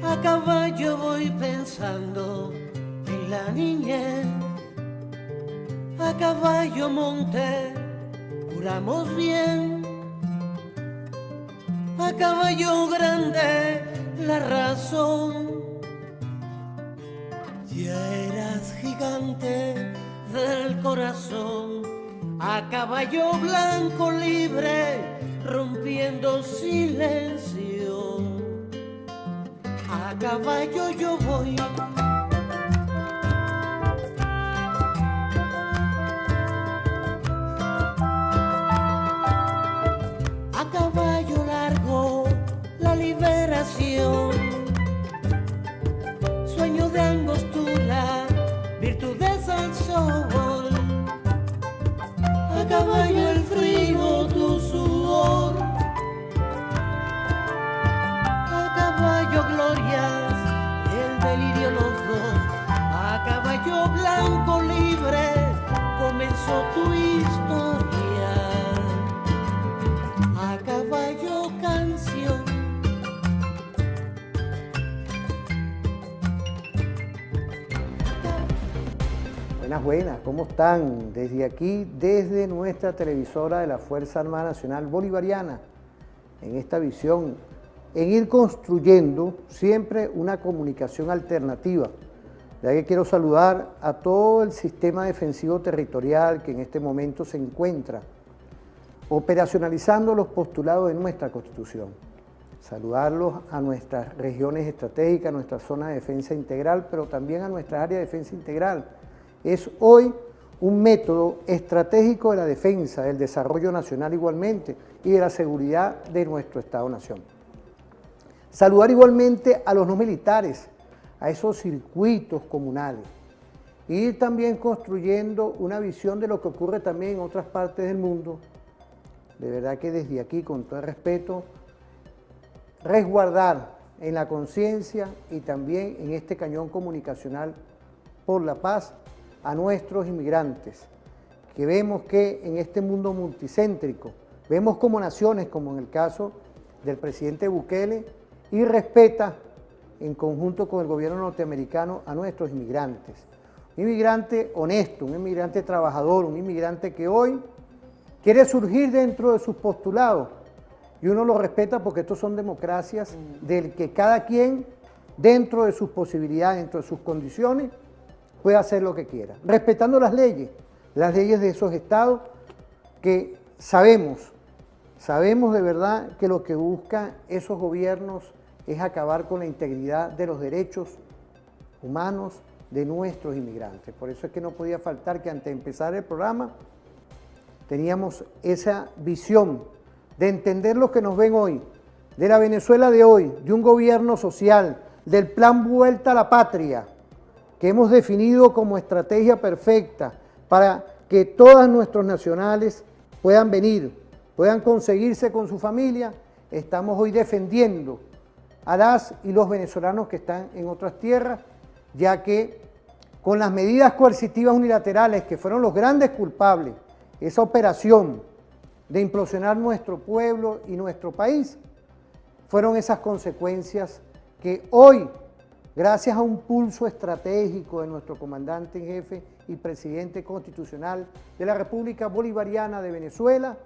A caballo voy pensando en la niñez, a caballo monté, juramos bien, a caballo grande la razón. Ya eras gigante del corazón, a caballo blanco libre, rompiendo silencio. A caballo yo voy, a caballo largo la liberación. Sueño de angostura, virtudes al sol. A caballo el frío, tu sudor. A caballo glorias, el delirio los dos. A caballo blanco libre comenzó tu historia. A caballo canción. Buenas, buenas, ¿cómo están? Desde aquí, desde nuestra televisora de la Fuerza Armada Nacional Bolivariana, en esta visión, en ir construyendo siempre una comunicación alternativa. Ya que quiero saludar a todo el sistema defensivo territorial que en este momento se encuentra operacionalizando los postulados de nuestra Constitución. Saludarlos a nuestras regiones estratégicas, a nuestra zona de defensa integral, pero también a nuestra área de defensa integral. Es hoy un método estratégico de la defensa, del desarrollo nacional igualmente y de la seguridad de nuestro Estado-Nación. Saludar igualmente a los no militares, a esos circuitos comunales. Ir también construyendo una visión de lo que ocurre también en otras partes del mundo. De verdad que desde aquí, con todo el respeto, resguardar en la conciencia y también en este cañón comunicacional por la paz a nuestros inmigrantes, que vemos que en este mundo multicéntrico, vemos como naciones, como en el caso del presidente Bukele, y respeta en conjunto con el gobierno norteamericano a nuestros inmigrantes. Un inmigrante honesto, un inmigrante trabajador, un inmigrante que hoy quiere surgir dentro de sus postulados, y uno lo respeta porque estos son democracias del que cada quien, dentro de sus posibilidades, dentro de sus condiciones, puede hacer lo que quiera, respetando las leyes de esos estados que sabemos de verdad que lo que buscan esos gobiernos es acabar con la integridad de los derechos humanos de nuestros inmigrantes. Por eso es que no podía faltar que antes de empezar el programa teníamos esa visión de entender lo que nos ven hoy, de la Venezuela de hoy, de un gobierno social, del plan Vuelta a la Patria, que hemos definido como estrategia perfecta para que todos nuestros nacionales puedan venir, puedan conseguirse con su familia. Estamos hoy defendiendo a las y los venezolanos que están en otras tierras, ya que con las medidas coercitivas unilaterales que fueron los grandes culpables, esa operación de implosionar nuestro pueblo y nuestro país, fueron esas consecuencias que hoy, gracias a un pulso estratégico de nuestro comandante en jefe y presidente constitucional de la República Bolivariana de Venezuela,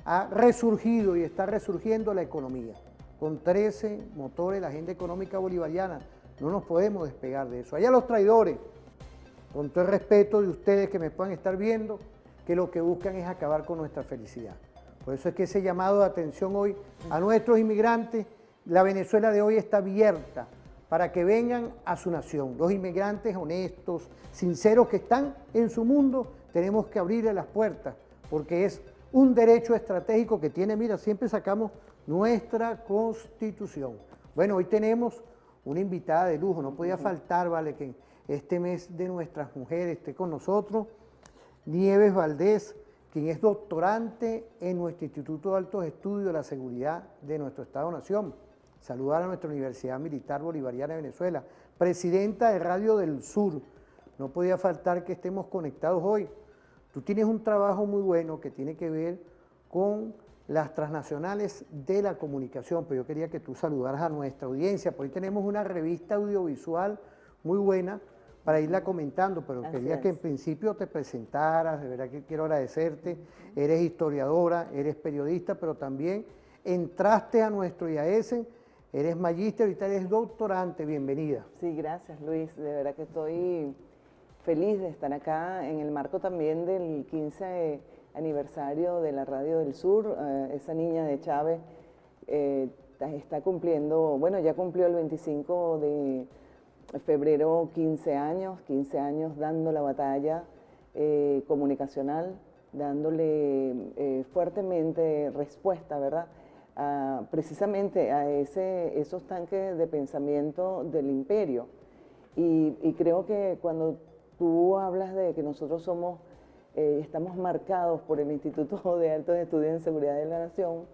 ha resurgido y está resurgiendo la economía. Con 13 motores, la agenda económica bolivariana, no nos podemos despegar de eso. Allá los traidores, con todo el respeto de ustedes que me puedan estar viendo, que lo que buscan es acabar con nuestra felicidad. Por eso es que ese llamado de atención hoy a nuestros inmigrantes, la Venezuela de hoy está abierta para que vengan a su nación. Los inmigrantes honestos, sinceros que están en su mundo, tenemos que abrirle las puertas, porque es un derecho estratégico que tiene, mira, siempre sacamos nuestra Constitución. Bueno, hoy tenemos una invitada de lujo, no podía faltar, vale, que este mes de nuestras mujeres esté con nosotros, Nieves Valdés, quien es doctorante en nuestro Instituto de Altos Estudios de la Seguridad de nuestro Estado-Nación. Saludar a nuestra Universidad Militar Bolivariana de Venezuela, presidenta de Radio del Sur. No podía faltar que estemos conectados hoy. Tú tienes un trabajo muy bueno que tiene que ver con las transnacionales de la comunicación, pero yo quería que tú saludaras a nuestra audiencia, porque hoy tenemos una revista audiovisual muy buena para irla comentando, pero quería que en principio te presentaras, de verdad que quiero agradecerte, eres historiadora, eres periodista, pero también entraste a nuestro IAESEN, eres magíster, ahorita eres doctorante, bienvenida. Sí, gracias Luis, de verdad que estoy feliz de estar acá en el marco también del 15 aniversario de la Radio del Sur. Esa niña de Chávez está cumpliendo, bueno, ya cumplió el 25 de febrero 15 años dando la batalla comunicacional, dándole fuertemente respuesta, ¿verdad? Precisamente a esos tanques de pensamiento del imperio. Y creo que cuando tú hablas de que nosotros estamos marcados por el Instituto de Altos Estudios en Seguridad de la Nación,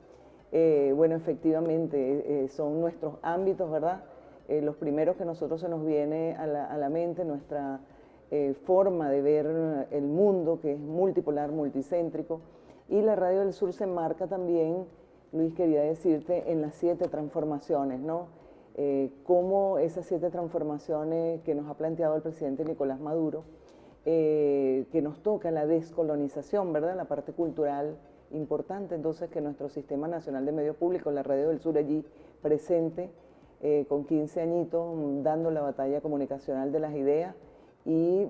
bueno, efectivamente son nuestros ámbitos, ¿verdad? Los primeros que nosotros se nos viene a la mente, nuestra forma de ver el mundo, que es multipolar, multicéntrico, y la Radio del Sur se marca también, Luis, quería decirte, en las 7 transformaciones, ¿no? Cómo esas 7 transformaciones que nos ha planteado el presidente Nicolás Maduro, que nos toca la descolonización, ¿verdad? La parte cultural importante, entonces, que nuestro Sistema Nacional de Medios Públicos, la Radio del Sur allí presente, con 15 añitos, dando la batalla comunicacional de las ideas y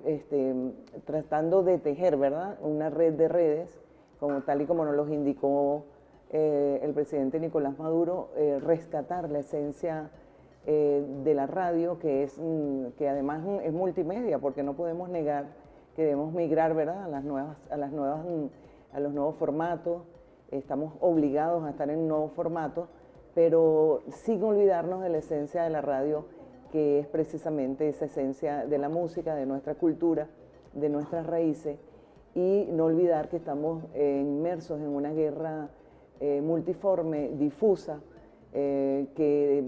tratando de tejer, ¿verdad?, una red de redes, tal y como nos los indicó el presidente Nicolás Maduro, rescatar la esencia de la radio, que además es multimedia, porque no podemos negar que debemos migrar, ¿verdad?, a los nuevos formatos. Estamos obligados a estar en nuevos formatos, pero sin olvidarnos de la esencia de la radio, que es precisamente esa esencia de la música, de nuestra cultura, de nuestras raíces, y no olvidar que estamos inmersos en una guerra multiforme, difusa, que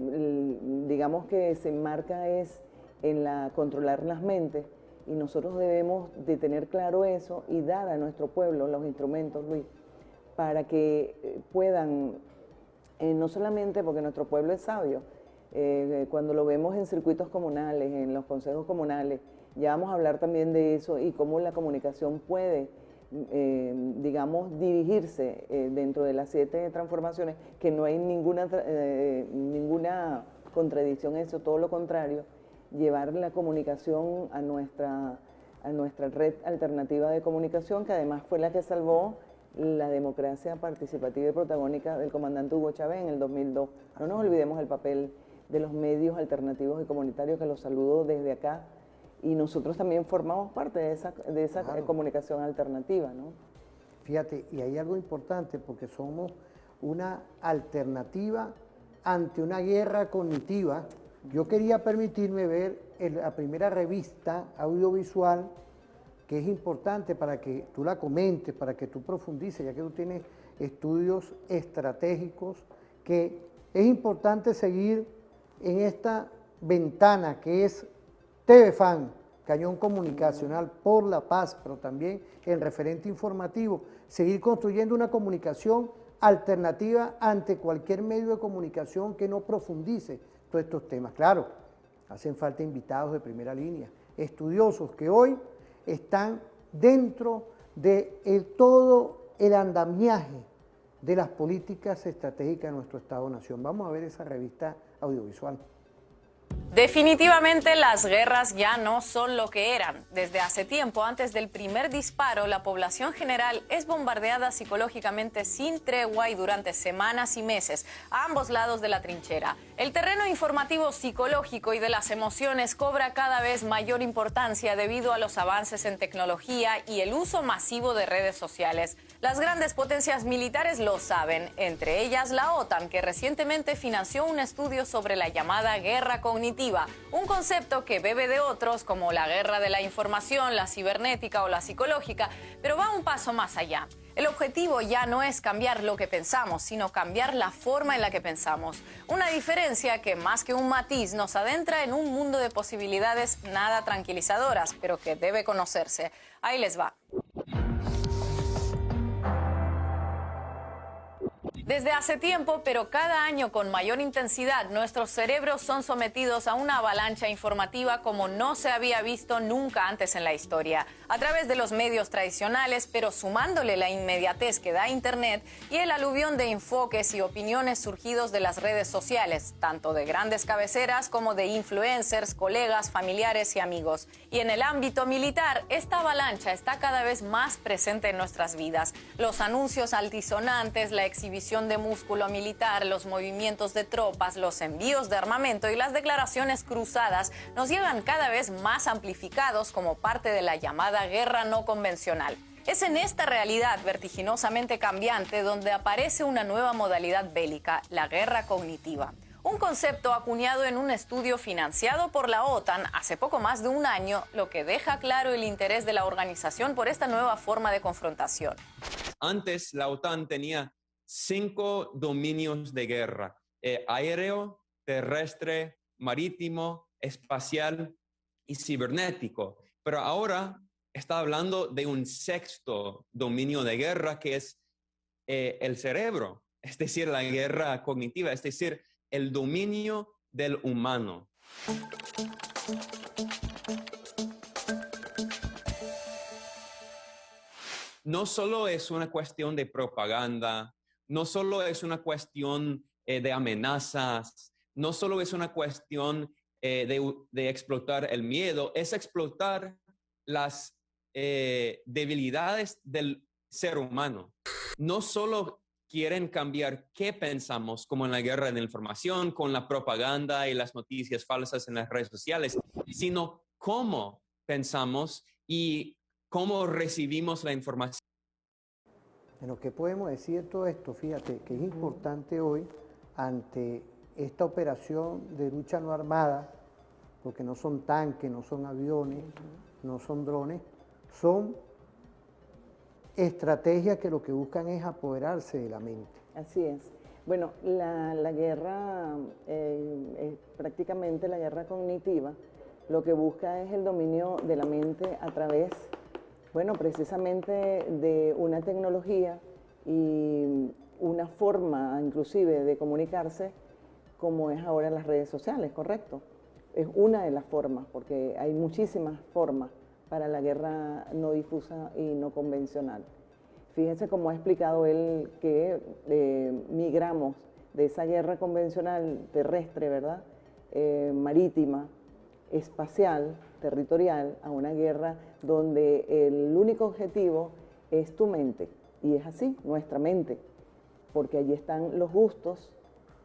digamos que se enmarca en controlar las mentes, y nosotros debemos de tener claro eso y dar a nuestro pueblo los instrumentos, Luis, para que puedan, no solamente porque nuestro pueblo es sabio, cuando lo vemos en circuitos comunales, en los consejos comunales, ya vamos a hablar también de eso y cómo la comunicación puede, digamos, dirigirse dentro de las 7 transformaciones, que no hay ninguna contradicción en eso, todo lo contrario, llevar la comunicación a nuestra red alternativa de comunicación, que además fue la que salvó la democracia participativa y protagónica del comandante Hugo Chávez en el 2002. No nos olvidemos el papel de los medios alternativos y comunitarios, que los saludo desde acá, y nosotros también formamos parte de esa claro, comunicación alternativa, ¿no? Fíjate, y hay algo importante, porque somos una alternativa ante una guerra cognitiva. Yo quería permitirme ver la primera revista audiovisual, que es importante para que tú la comentes, para que tú profundices, ya que tú tienes estudios estratégicos, que es importante seguir en esta ventana que es TVFAN, Cañón Comunicacional por la Paz, pero también el referente informativo, seguir construyendo una comunicación alternativa ante cualquier medio de comunicación que no profundice todos estos temas. Claro, hacen falta invitados de primera línea, estudiosos que hoy están dentro de todo el andamiaje de las políticas estratégicas de nuestro Estado-Nación. Vamos a ver esa revista audiovisual. Definitivamente las guerras ya no son lo que eran. Desde hace tiempo, antes del primer disparo, la población general es bombardeada psicológicamente sin tregua y durante semanas y meses a ambos lados de la trinchera. El terreno informativo psicológico y de las emociones cobra cada vez mayor importancia debido a los avances en tecnología y el uso masivo de redes sociales. Las grandes potencias militares lo saben, entre ellas la OTAN, que recientemente financió un estudio sobre la llamada guerra cognitiva, un concepto que bebe de otros como la guerra de la información, la cibernética o la psicológica, pero va un paso más allá. El objetivo ya no es cambiar lo que pensamos, sino cambiar la forma en la que pensamos. Una diferencia que, más que un matiz, nos adentra en un mundo de posibilidades nada tranquilizadoras, pero que debe conocerse. Ahí les va. Desde hace tiempo, pero cada año con mayor intensidad, nuestros cerebros son sometidos a una avalancha informativa como no se había visto nunca antes en la historia. A través de los medios tradicionales, pero sumándole la inmediatez que da Internet y el aluvión de enfoques y opiniones surgidos de las redes sociales, tanto de grandes cabeceras como de influencers, colegas, familiares y amigos. Y en el ámbito militar, esta avalancha está cada vez más presente en nuestras vidas. Los anuncios altisonantes, la exhibición de músculo militar, los movimientos de tropas, los envíos de armamento y las declaraciones cruzadas nos llegan cada vez más amplificados como parte de la llamada guerra no convencional. Es en esta realidad vertiginosamente cambiante donde aparece una nueva modalidad bélica, la guerra cognitiva. Un concepto acuñado en un estudio financiado por la OTAN hace poco más de un año, lo que deja claro el interés de la organización por esta nueva forma de confrontación. Antes la OTAN tenía 5 dominios de guerra: aéreo, terrestre, marítimo, espacial y cibernético. Pero ahora está hablando de un 6º dominio de guerra, que es el cerebro, es decir, la guerra cognitiva, es decir, el dominio del humano. No solo es una cuestión de propaganda, no solo es una cuestión de amenazas, no solo es una cuestión de explotar el miedo, es explotar las debilidades del ser humano. No solo quieren cambiar qué pensamos, como en la guerra de la información, con la propaganda y las noticias falsas en las redes sociales, sino cómo pensamos y cómo recibimos la información. Bueno, ¿qué podemos decir de todo esto? Fíjate que es importante hoy, ante esta operación de lucha no armada, porque no son tanques, no son aviones, no son drones, son estrategias que lo que buscan es apoderarse de la mente. Así es. Bueno, la guerra, prácticamente la guerra cognitiva, lo que busca es el dominio de la mente a través, bueno, precisamente de una tecnología y una forma inclusive de comunicarse como es ahora en las redes sociales, ¿correcto? Es una de las formas, porque hay muchísimas formas para la guerra no difusa y no convencional. Fíjense cómo ha explicado él que migramos de esa guerra convencional terrestre, ¿verdad? Marítima, espacial, territorial, a una guerra donde el único objetivo es tu mente. Y es así, nuestra mente, porque allí están los gustos,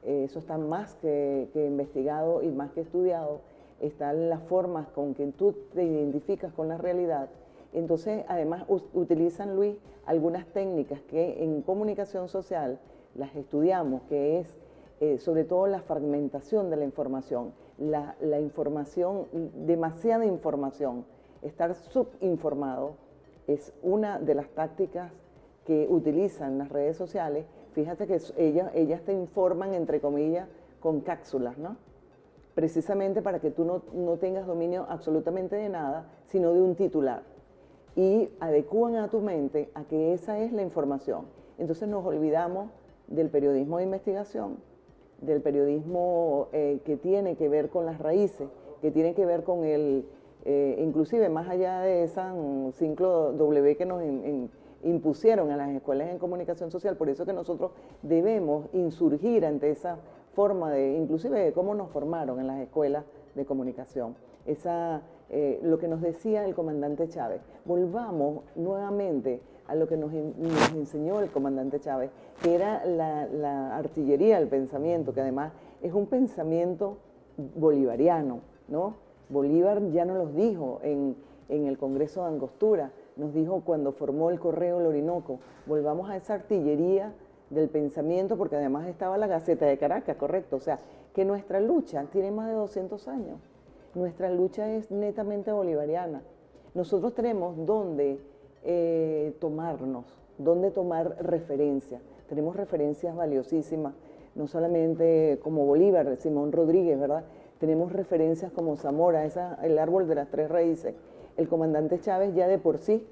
eso está más que investigado y más que estudiado, están las formas con que tú te identificas con la realidad. Entonces, además, utilizan, Luis, algunas técnicas que en comunicación social las estudiamos, que es sobre todo la fragmentación de la información, la información, demasiada información, estar subinformado es una de las tácticas que utilizan las redes sociales. Fíjate que ellas te informan, entre comillas, con cápsulas, ¿no? Precisamente para que tú no tengas dominio absolutamente de nada, sino de un titular. Y adecúan a tu mente a que esa es la información. Entonces nos olvidamos del periodismo de investigación, del periodismo que tiene que ver con las raíces, que tiene que ver con inclusive más allá de esa ciclo W que nos impusieron a las escuelas en comunicación social. Por eso que nosotros debemos insurgir ante esa forma inclusive de cómo nos formaron en las escuelas de comunicación. Lo que nos decía el comandante Chávez. Volvamos nuevamente a lo que nos enseñó el comandante Chávez, que era la artillería del pensamiento, que además es un pensamiento bolivariano, ¿no? Bolívar ya nos los dijo en el Congreso de Angostura, nos dijo cuando formó el Correo del Orinoco, volvamos a esa artillería del pensamiento, porque además estaba la Gaceta de Caracas, correcto, o sea, que nuestra lucha tiene más de 200 años, nuestra lucha es netamente bolivariana. Nosotros tenemos dónde tomarnos, dónde tomar referencias, tenemos referencias valiosísimas, no solamente como Bolívar, Simón Rodríguez, ¿verdad? Tenemos referencias como Zamora, el árbol de las 3 raíces. El comandante Chávez ya de por sí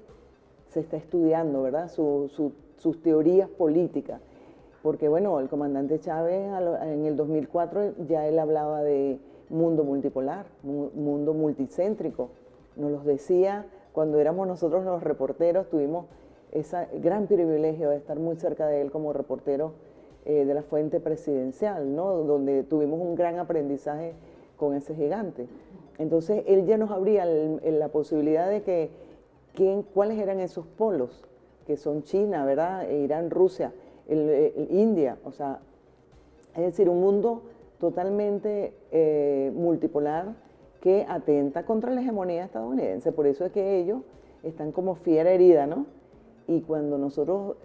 se está estudiando, ¿verdad? Sus teorías políticas. porque bueno, el comandante Chávez en el 2004 ya él hablaba de mundo multipolar, mundo multicéntrico. Nos los decía cuando éramos nosotros los reporteros, tuvimos ese gran privilegio de estar muy cerca de él como reportero de la fuente presidencial, ¿no? Donde tuvimos un gran aprendizaje con ese gigante. Entonces él ya nos abría la posibilidad de que cuáles eran esos polos, que son China, ¿verdad? Irán, Rusia, India, o sea, es decir, un mundo totalmente multipolar que atenta contra la hegemonía estadounidense. Por eso es que ellos están como fiera herida, ¿no? Y cuando nosotros,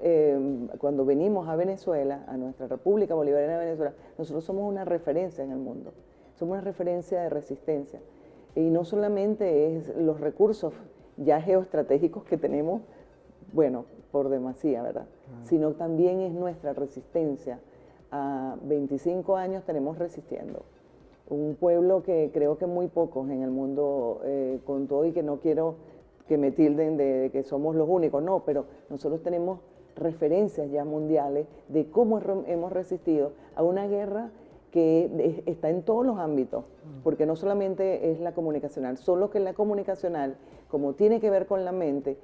cuando venimos a Venezuela, a nuestra República Bolivariana de Venezuela, nosotros somos una referencia en el mundo, somos una referencia de resistencia. Y no solamente es los recursos ya geoestratégicos que tenemos, bueno, por demasía, ¿verdad? Sino también es nuestra resistencia. A 25 años tenemos resistiendo. Un pueblo que creo que muy pocos en el mundo con todo, y que no quiero que me tilden de que somos los únicos, no, pero nosotros tenemos referencias ya mundiales de cómo hemos resistido a una guerra que está en todos los ámbitos, porque no solamente es la comunicacional, solo que la comunicacional, como tiene que ver con la mente,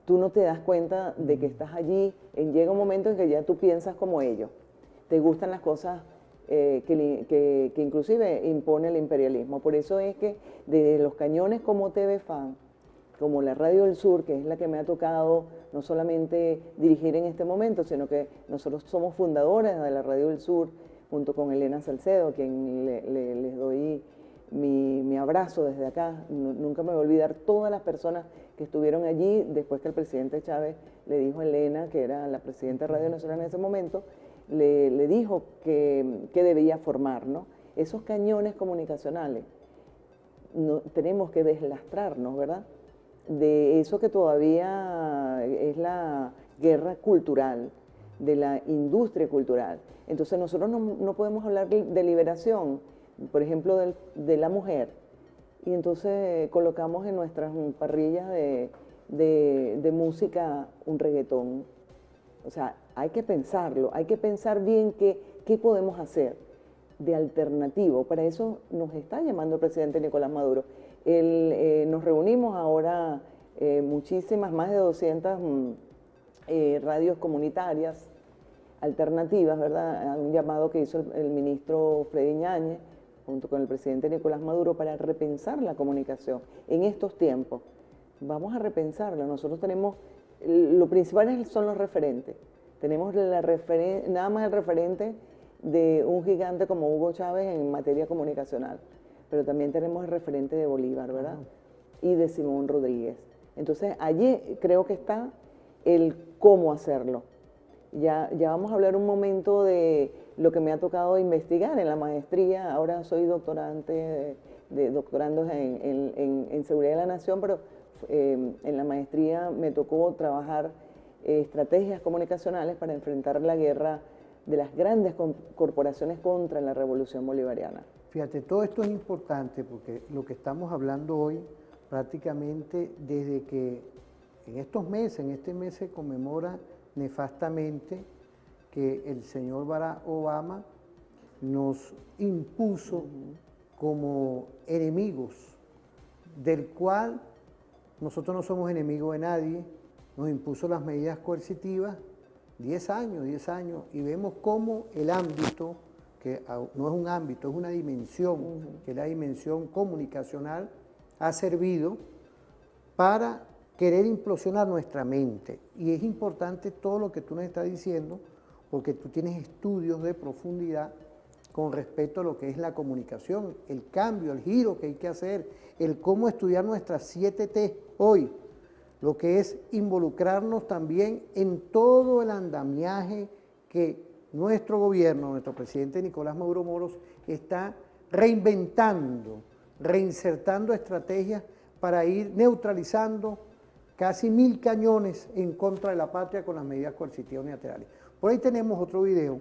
tú no te das cuenta de que estás allí, llega un momento en que ya tú piensas como ellos, te gustan las cosas que inclusive impone el imperialismo. Por eso es que desde los cañones como TV Fan, como la Radio del Sur, que es la que me ha tocado no solamente dirigir en este momento, sino que nosotros somos fundadoras de la Radio del Sur, junto con Elena Salcedo, a quien les doy mi abrazo desde acá. Nunca me voy a olvidar todas las personas que estuvieron allí después que el presidente Chávez le dijo a Elena, que era la presidenta de Radio Venezolana en ese momento, le dijo que debía formar, ¿no? Esos cañones comunicacionales, tenemos que deslastrarnos, ¿verdad?, de eso que todavía es la guerra cultural, de la industria cultural. Entonces nosotros no podemos hablar de liberación, por ejemplo, de la mujer, y entonces colocamos en nuestras parrillas de música un reggaetón. O sea, hay que pensarlo, hay que pensar bien qué podemos hacer de alternativo. Para eso nos está llamando el presidente Nicolás Maduro. Nos reunimos ahora muchísimas, más de 200 radios comunitarias alternativas, ¿verdad? A un llamado que hizo el ministro Freddy Ñáñez junto con el presidente Nicolás Maduro para repensar la comunicación en estos tiempos. Vamos a repensarlo. Nosotros tenemos, lo principal son los referentes. Tenemos nada más el referente de un gigante como Hugo Chávez en materia comunicacional, pero también tenemos el referente de Bolívar, ¿verdad? Y de Simón Rodríguez. Entonces, allí creo que está el cómo hacerlo. Ya vamos a hablar un momento de lo que me ha tocado investigar en la maestría. Ahora soy doctorante doctorandos en Seguridad de la Nación, pero en la maestría me tocó trabajar estrategias comunicacionales para enfrentar la guerra de las grandes corporaciones contra la revolución bolivariana. Fíjate, todo esto es importante porque lo que estamos hablando hoy, prácticamente desde que en este mes se conmemora nefastamente que el señor Barack Obama nos impuso como enemigos, del cual nosotros no somos enemigos de nadie, nos impuso las medidas coercitivas, 10 años, y vemos cómo el ámbito, que no es un ámbito, es una dimensión, que es la dimensión comunicacional, ha servido para querer implosionar nuestra mente. Y es importante todo lo que tú nos estás diciendo, porque tú tienes estudios de profundidad con respecto a lo que es la comunicación, el cambio, el giro que hay que hacer, el cómo estudiar nuestras 7 T hoy, lo que es involucrarnos también en todo el andamiaje que nuestro gobierno, nuestro presidente Nicolás Maduro Moros, está reinventando, reinsertando estrategias para ir neutralizando casi 1000 cañones en contra de la patria con las medidas coercitivas unilaterales. Por ahí tenemos otro video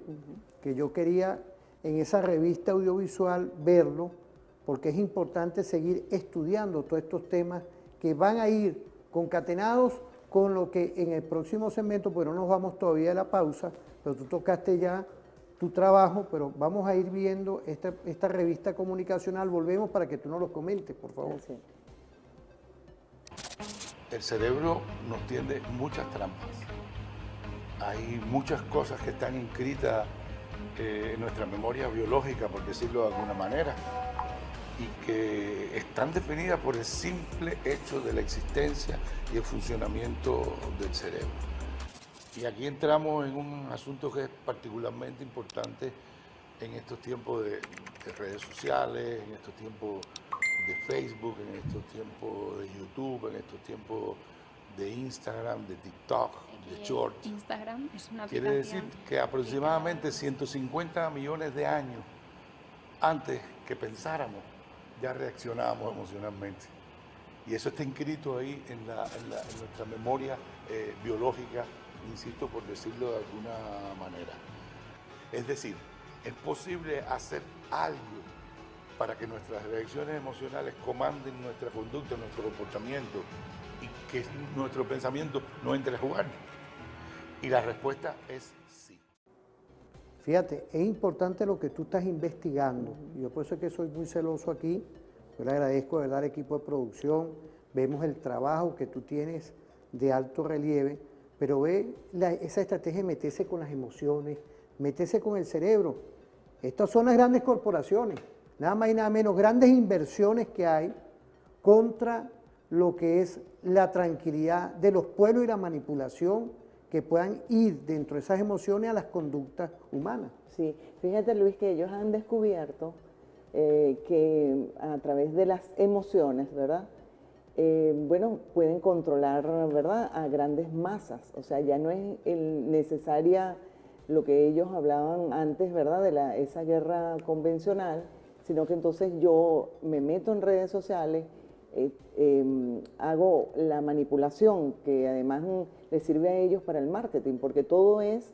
que yo quería en esa revista audiovisual verlo, porque es importante seguir estudiando todos estos temas que van a ir concatenados con lo que en el próximo segmento, pues no nos vamos todavía a la pausa, pero tú tocaste ya tu trabajo, pero vamos a ir viendo esta revista comunicacional. Volvemos para que tú nos lo comentes, por favor. Gracias. El cerebro nos tiende muchas trampas. Hay muchas cosas que están inscritas en nuestra memoria biológica, por decirlo de alguna manera, y que están definidas por el simple hecho de la existencia y el funcionamiento del cerebro. Y aquí entramos en un asunto que es particularmente importante en estos tiempos de redes sociales, en estos tiempos de Facebook, en estos tiempos de YouTube, en estos tiempos de Instagram, de TikTok, de Short. Instagram es una Quiere aplicación decir que aproximadamente 150 millones de años antes que pensáramos, ya reaccionábamos emocionalmente. Y eso está inscrito ahí en nuestra memoria biológica, insisto, por decirlo de alguna manera. Es decir, es posible hacer algo para que nuestras reacciones emocionales comanden nuestra conducta, nuestro comportamiento y que nuestro pensamiento no entre a jugar. Y la respuesta es sí. Fíjate, es importante lo que tú estás investigando. Yo por eso es que soy muy celoso aquí. Yo le agradezco de verdad al equipo de producción. Vemos el trabajo que tú tienes de alto relieve, pero ve esa estrategia de meterse con las emociones, meterse con el cerebro. Estas son las grandes corporaciones, nada más y nada menos, grandes inversiones que hay contra lo que es la tranquilidad de los pueblos y la manipulación que puedan ir dentro de esas emociones a las conductas humanas. Sí, fíjate Luis que ellos han descubierto que a través de las emociones, ¿verdad? Bueno, pueden controlar, ¿verdad?, a grandes masas. O sea, ya no es necesaria lo que ellos hablaban antes, ¿verdad?, de esa guerra convencional, sino que entonces yo me meto en redes sociales, hago la manipulación que además les sirve a ellos para el marketing, porque todo es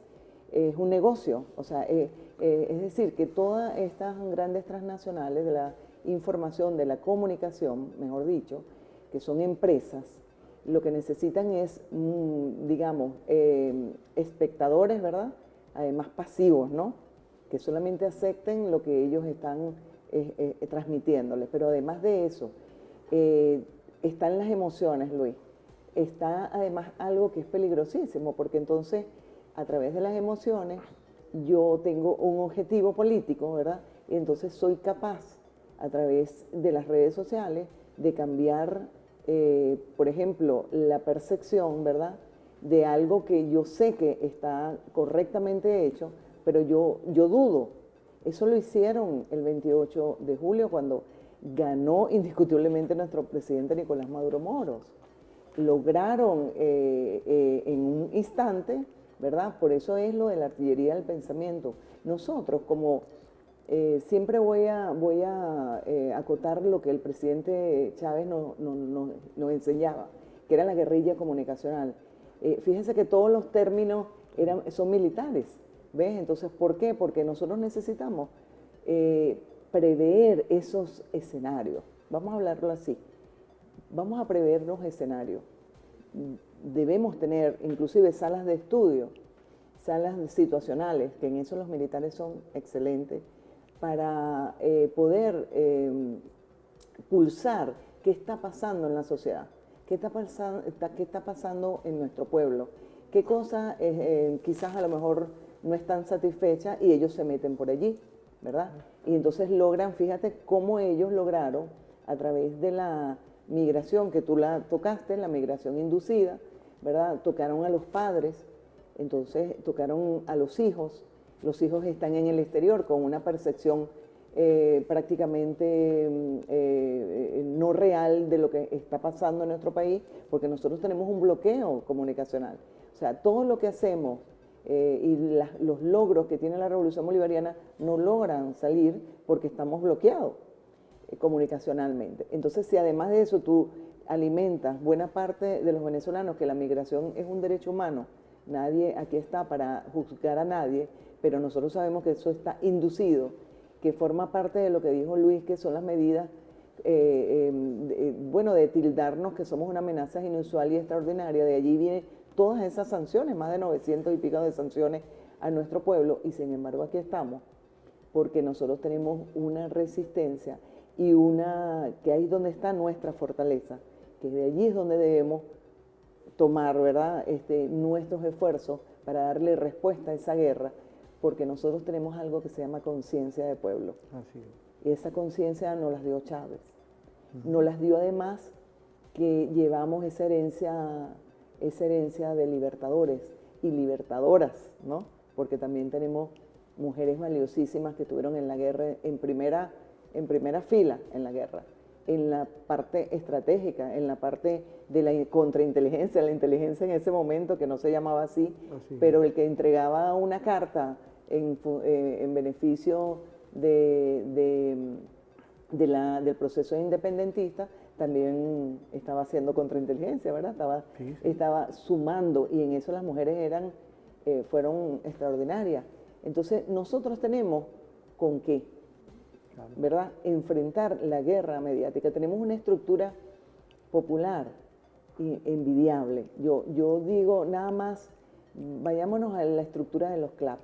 un negocio. O sea, es decir, que todas estas grandes transnacionales de la información, de la comunicación, mejor dicho, que son empresas, lo que necesitan es, digamos, espectadores, ¿verdad?, además pasivos, ¿no?, que solamente acepten lo que ellos están transmitiéndoles. Pero además de eso, están las emociones, Luis. Está además algo que es peligrosísimo, porque entonces a través de las emociones yo tengo un objetivo político, ¿verdad? Y entonces soy capaz a través de las redes sociales de cambiar, por ejemplo, la percepción, ¿verdad?, de algo que yo sé que está correctamente hecho, pero yo dudo. Eso lo hicieron el 28 de julio cuando ganó indiscutiblemente nuestro presidente Nicolás Maduro Moros. Lograron en un instante, ¿verdad? Por eso es lo de la artillería del pensamiento. Nosotros, como siempre voy a acotar lo que el presidente Chávez nos enseñaba, que era la guerrilla comunicacional. Fíjense que todos los términos son militares, ¿ves? Entonces, ¿por qué? Porque nosotros necesitamos prever esos escenarios. Vamos a hablarlo así. Vamos a prever los escenarios. Debemos tener inclusive salas de estudio, salas situacionales, que en eso los militares son excelentes, para poder pulsar qué está pasando en la sociedad, qué está pasando en nuestro pueblo, qué cosas quizás a lo mejor no están satisfechas y ellos se meten por allí, ¿verdad? Y entonces logran, fíjate cómo ellos lograron a través de la migración que tú la tocaste, la migración inducida, ¿verdad? Tocaron a los padres, entonces tocaron a los hijos están en el exterior con una percepción prácticamente no real de lo que está pasando en nuestro país, porque nosotros tenemos un bloqueo comunicacional. O sea, todo lo que hacemos los logros que tiene la Revolución Bolivariana no logran salir porque estamos bloqueados comunicacionalmente. Entonces, si además de eso tú alimentas buena parte de los venezolanos que la migración es un derecho humano, nadie aquí está para juzgar a nadie, pero nosotros sabemos que eso está inducido, que forma parte de lo que dijo Luis, que son las medidas bueno, de tildarnos que somos una amenaza inusual y extraordinaria. De allí vienen todas esas sanciones, más de 900 y pico de sanciones a nuestro pueblo, y sin embargo aquí estamos, porque nosotros tenemos una resistencia y que ahí es donde está nuestra fortaleza, que de allí es donde debemos tomar, ¿verdad?, nuestros esfuerzos para darle respuesta a esa guerra, porque nosotros tenemos algo que se llama conciencia de pueblo. Así es. Y esa conciencia nos las dio Chávez. Nos las dio además que llevamos esa herencia de libertadores y libertadoras, ¿no? Porque también tenemos mujeres valiosísimas que estuvieron en la guerra en primera fila en la guerra, en la parte estratégica, en la parte de la contrainteligencia, la inteligencia en ese momento que no se llamaba así, pero el que entregaba una carta en beneficio del proceso independentista también estaba haciendo contrainteligencia, ¿verdad? Estaba sumando, y en eso las mujeres fueron extraordinarias. Entonces nosotros tenemos con qué, ¿verdad?, enfrentar la guerra mediática. Tenemos una estructura popular envidiable. Yo digo nada más, vayámonos a la estructura de los CLAP,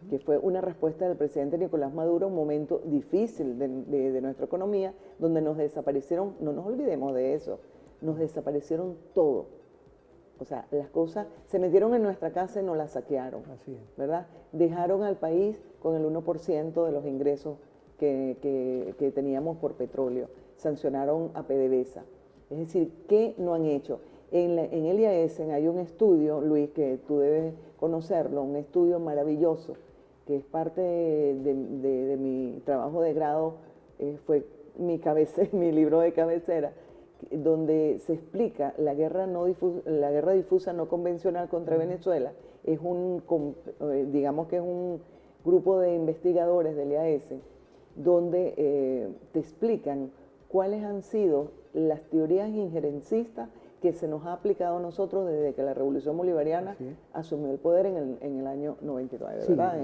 que fue una respuesta del presidente Nicolás Maduro a un momento difícil de nuestra economía, donde nos desaparecieron, no nos olvidemos de eso, nos desaparecieron todo. O sea, las cosas se metieron en nuestra casa y nos las saquearon, ¿verdad? Dejaron al país con el 1% de los ingresos que teníamos por petróleo. Sancionaron a PDVSA. Es decir, ¿qué no han hecho? En el IAESEN hay un estudio, Luis, que tú debes conocerlo, un estudio maravilloso, que es parte de mi trabajo de grado, fue mi libro de cabecera, donde se explica la guerra difusa no convencional contra Venezuela. Es digamos que es un grupo de investigadores del IAESEN, donde te explican cuáles han sido las teorías injerencistas que se nos ha aplicado a nosotros desde que la Revolución Bolivariana asumió el poder en el año 99, ¿verdad?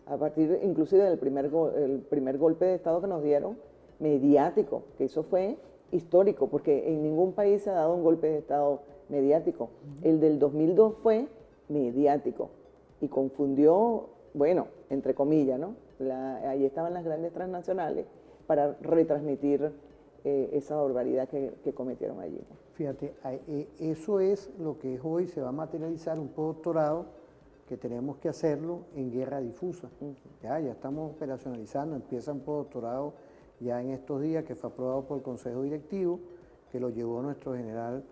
A partir inclusive del primer golpe de Estado que nos dieron, mediático, que eso fue histórico, porque en ningún país se ha dado un golpe de Estado mediático. El del 2002 fue mediático y confundió, bueno, entre comillas, ¿no? Ahí estaban las grandes transnacionales para retransmitir esa barbaridad que cometieron allí. Fíjate, eso es lo que hoy se va a materializar, un postdoctorado que tenemos que hacerlo en guerra difusa. Ya estamos operacionalizando, empieza un postdoctorado ya en estos días, que fue aprobado por el Consejo Directivo, que lo llevó nuestro general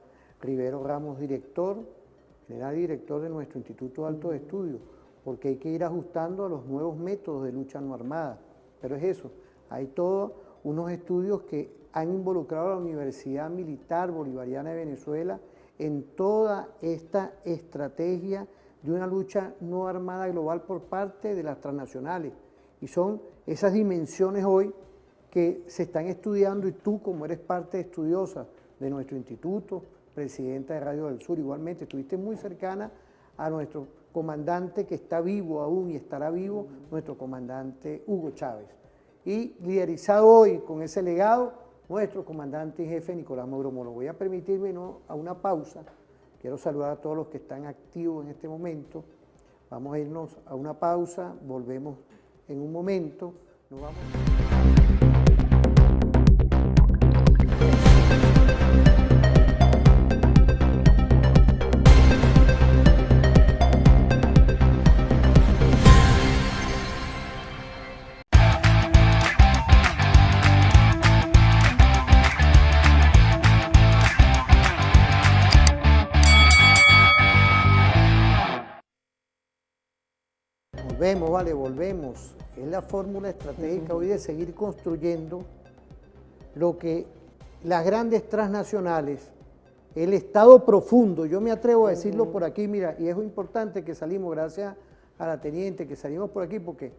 Rivero Ramos, general director de nuestro Instituto de Altos Estudios, porque hay que ir ajustando a los nuevos métodos de lucha no armada. Pero es eso, hay todos unos estudios que han involucrado a la Universidad Militar Bolivariana de Venezuela en toda esta estrategia de una lucha no armada global por parte de las transnacionales. Y son esas dimensiones hoy que se están estudiando, y tú, como eres parte estudiosa de nuestro instituto, presidenta de Radio del Sur, igualmente estuviste muy cercana a nuestro comandante que está vivo aún y estará vivo, nuestro comandante Hugo Chávez. Y liderizado hoy con ese legado, nuestro comandante y jefe Nicolás Maduro Moro. Voy a permitirme a una pausa. Quiero saludar a todos los que están activos en este momento. Vamos a irnos a una pausa, volvemos en un momento. Nos vamos. Volvemos. Es la fórmula estratégica hoy de seguir construyendo lo que las grandes transnacionales, el Estado profundo, yo me atrevo a decirlo por aquí, mira, y es importante que salimos, gracias a la teniente, que salimos por aquí, porque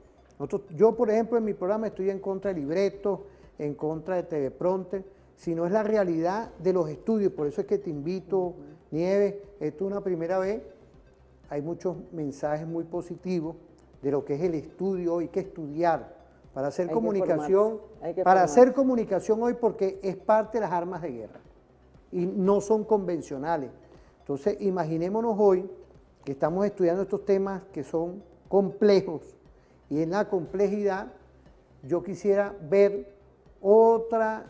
yo, por ejemplo, en mi programa estoy en contra de libretos, en contra de teleprompter, sino es la realidad de los estudios. Por eso es que te invito, Nieves, esto es una primera vez, hay muchos mensajes muy positivos de lo que es el estudio hoy, que estudiar, para hacer Hay que comunicación, formarse, hay que para formarse. hacer comunicación hoy, porque es parte de las armas de guerra y no son convencionales. Entonces, imaginémonos hoy que estamos estudiando estos temas que son complejos, y en la complejidad yo quisiera ver otra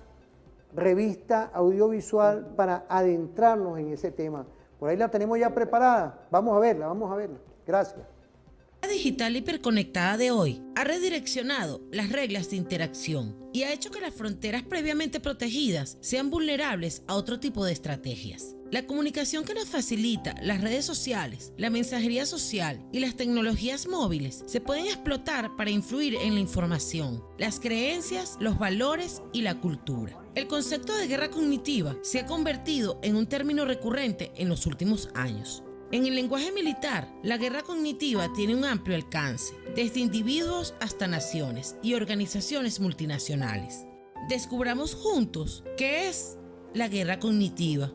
revista audiovisual para adentrarnos en ese tema. Por ahí la tenemos ya preparada. Vamos a verla, vamos a verla. Gracias. La digital hiperconectada de hoy ha redireccionado las reglas de interacción y ha hecho que las fronteras previamente protegidas sean vulnerables a otro tipo de estrategias. La comunicación que nos facilita las redes sociales, la mensajería social y las tecnologías móviles se pueden explotar para influir en la información, las creencias, los valores y la cultura. El concepto de guerra cognitiva se ha convertido en un término recurrente en los últimos años. En el lenguaje militar, la guerra cognitiva tiene un amplio alcance, desde individuos hasta naciones y organizaciones multinacionales. Descubramos juntos qué es la guerra cognitiva.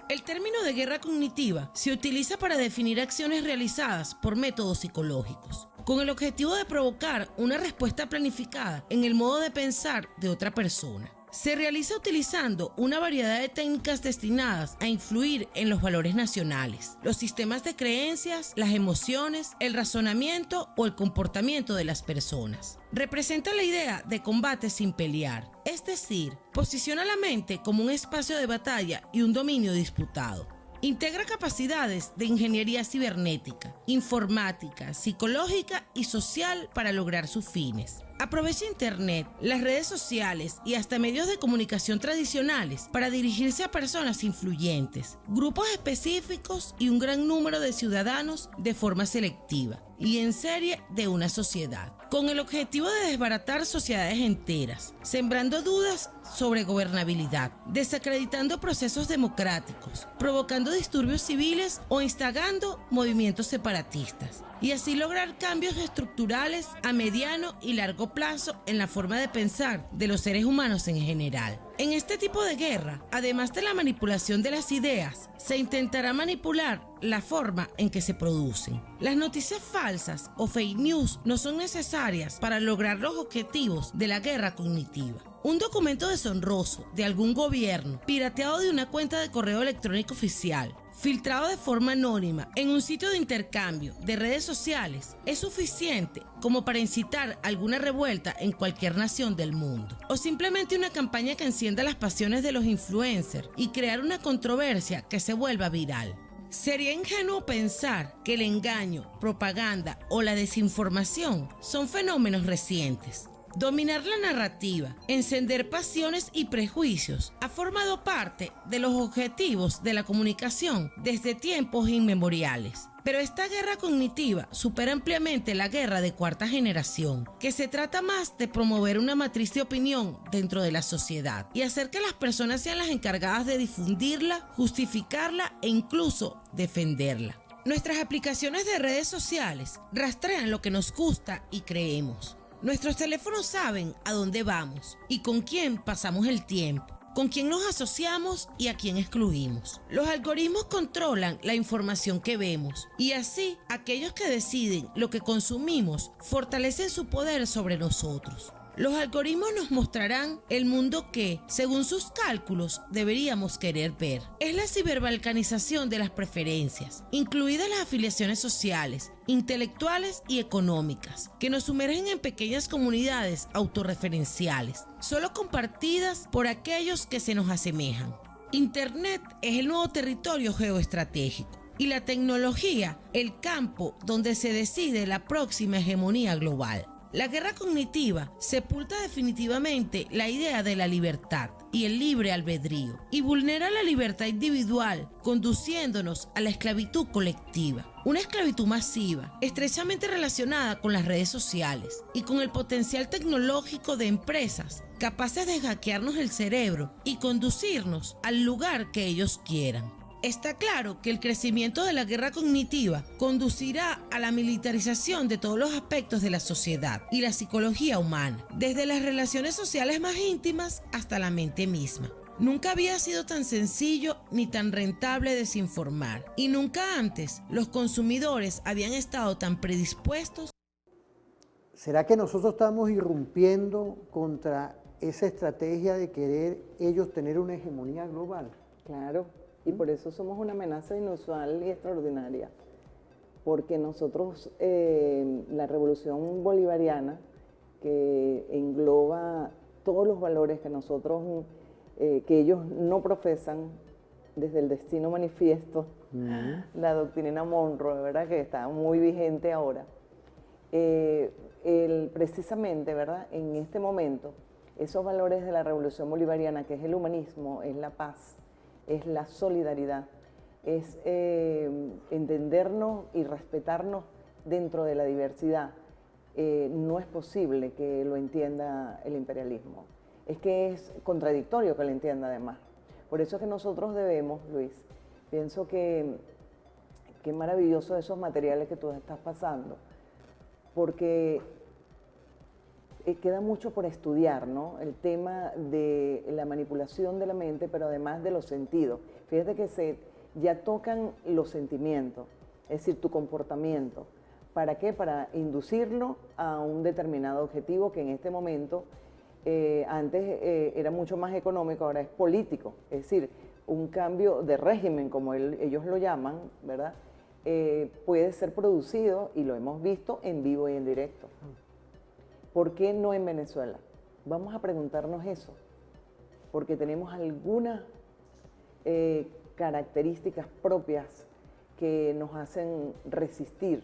El término de guerra cognitiva se utiliza para definir acciones realizadas por métodos psicológicos, con el objetivo de provocar una respuesta planificada en el modo de pensar de otra persona. Se realiza utilizando una variedad de técnicas destinadas a influir en los valores nacionales, los sistemas de creencias, las emociones, el razonamiento o el comportamiento de las personas. Representa la idea de combate sin pelear, es decir, posiciona la mente como un espacio de batalla y un dominio disputado. Integra capacidades de ingeniería cibernética, informática, psicológica y social para lograr sus fines. Aprovecha Internet, las redes sociales y hasta medios de comunicación tradicionales para dirigirse a personas influyentes, grupos específicos y un gran número de ciudadanos de forma selectiva y en serie de una sociedad, con el objetivo de desbaratar sociedades enteras, sembrando dudas sobre gobernabilidad, desacreditando procesos democráticos, provocando disturbios civiles o instigando movimientos separatistas, y así lograr cambios estructurales a mediano y largo plazo en la forma de pensar de los seres humanos en general. En este tipo de guerra, además de la manipulación de las ideas, se intentará manipular la forma en que se producen. Las noticias falsas o fake news no son necesarias para lograr los objetivos de la guerra cognitiva. Un documento deshonroso de algún gobierno, pirateado de una cuenta de correo electrónico oficial, filtrado de forma anónima en un sitio de intercambio de redes sociales, es suficiente como para incitar alguna revuelta en cualquier nación del mundo. O simplemente una campaña que encienda las pasiones de los influencers y crear una controversia que se vuelva viral. Sería ingenuo pensar que el engaño, propaganda o la desinformación son fenómenos recientes. Dominar la narrativa, encender pasiones y prejuicios ha formado parte de los objetivos de la comunicación desde tiempos inmemoriales. Pero esta guerra cognitiva supera ampliamente la guerra de cuarta generación, que se trata más de promover una matriz de opinión dentro de la sociedad y hacer que las personas sean las encargadas de difundirla, justificarla e incluso defenderla. Nuestras aplicaciones de redes sociales rastrean lo que nos gusta y creemos. Nuestros teléfonos saben a dónde vamos y con quién pasamos el tiempo, con quién nos asociamos y a quién excluimos. Los algoritmos controlan la información que vemos y así aquellos que deciden lo que consumimos fortalecen su poder sobre nosotros. Los algoritmos nos mostrarán el mundo que, según sus cálculos, deberíamos querer ver. Es la ciberbalcanización de las preferencias, incluidas las afiliaciones sociales, intelectuales y económicas, que nos sumergen en pequeñas comunidades autorreferenciales, solo compartidas por aquellos que se nos asemejan. Internet es el nuevo territorio geoestratégico y la tecnología el campo donde se decide la próxima hegemonía global. La guerra cognitiva sepulta definitivamente la idea de la libertad y el libre albedrío y vulnera la libertad individual, conduciéndonos a la esclavitud colectiva. Una esclavitud masiva, estrechamente relacionada con las redes sociales y con el potencial tecnológico de empresas capaces de hackearnos el cerebro y conducirnos al lugar que ellos quieran. Está claro que el crecimiento de la guerra cognitiva conducirá a la militarización de todos los aspectos de la sociedad y la psicología humana, desde las relaciones sociales más íntimas hasta la mente misma. Nunca había sido tan sencillo ni tan rentable desinformar, y nunca antes los consumidores habían estado tan predispuestos. ¿será que nosotros estamos irrumpiendo contra esa estrategia de querer ellos tener una hegemonía global? Claro, y por eso somos una amenaza inusual y extraordinaria, porque nosotros, la revolución bolivariana, que engloba todos los valores que nosotros, que ellos no profesan, desde el Destino Manifiesto, la doctrina Monroe, ¿verdad?, que está muy vigente ahora, precisamente, ¿verdad?, en este momento, esos valores de la revolución bolivariana, que es el humanismo, es la paz, es la solidaridad, es entendernos y respetarnos dentro de la diversidad. No es posible que lo entienda el imperialismo. Es que es contradictorio que lo entienda además. Por eso es que nosotros debemos, Luis, pienso que qué maravilloso esos materiales que tú estás pasando, porque queda mucho por estudiar, ¿no? El tema de la manipulación de la mente, pero además de los sentidos. Fíjate que ya tocan los sentimientos, es decir, tu comportamiento. ¿Para qué? Para inducirlo a un determinado objetivo que en este momento, antes era mucho más económico, ahora es político. Es decir, un cambio de régimen, como ellos lo llaman, ¿verdad? Puede ser producido, y lo hemos visto en vivo y en directo. ¿Por qué no en Venezuela? Vamos a preguntarnos eso, porque tenemos algunas características propias que nos hacen resistir,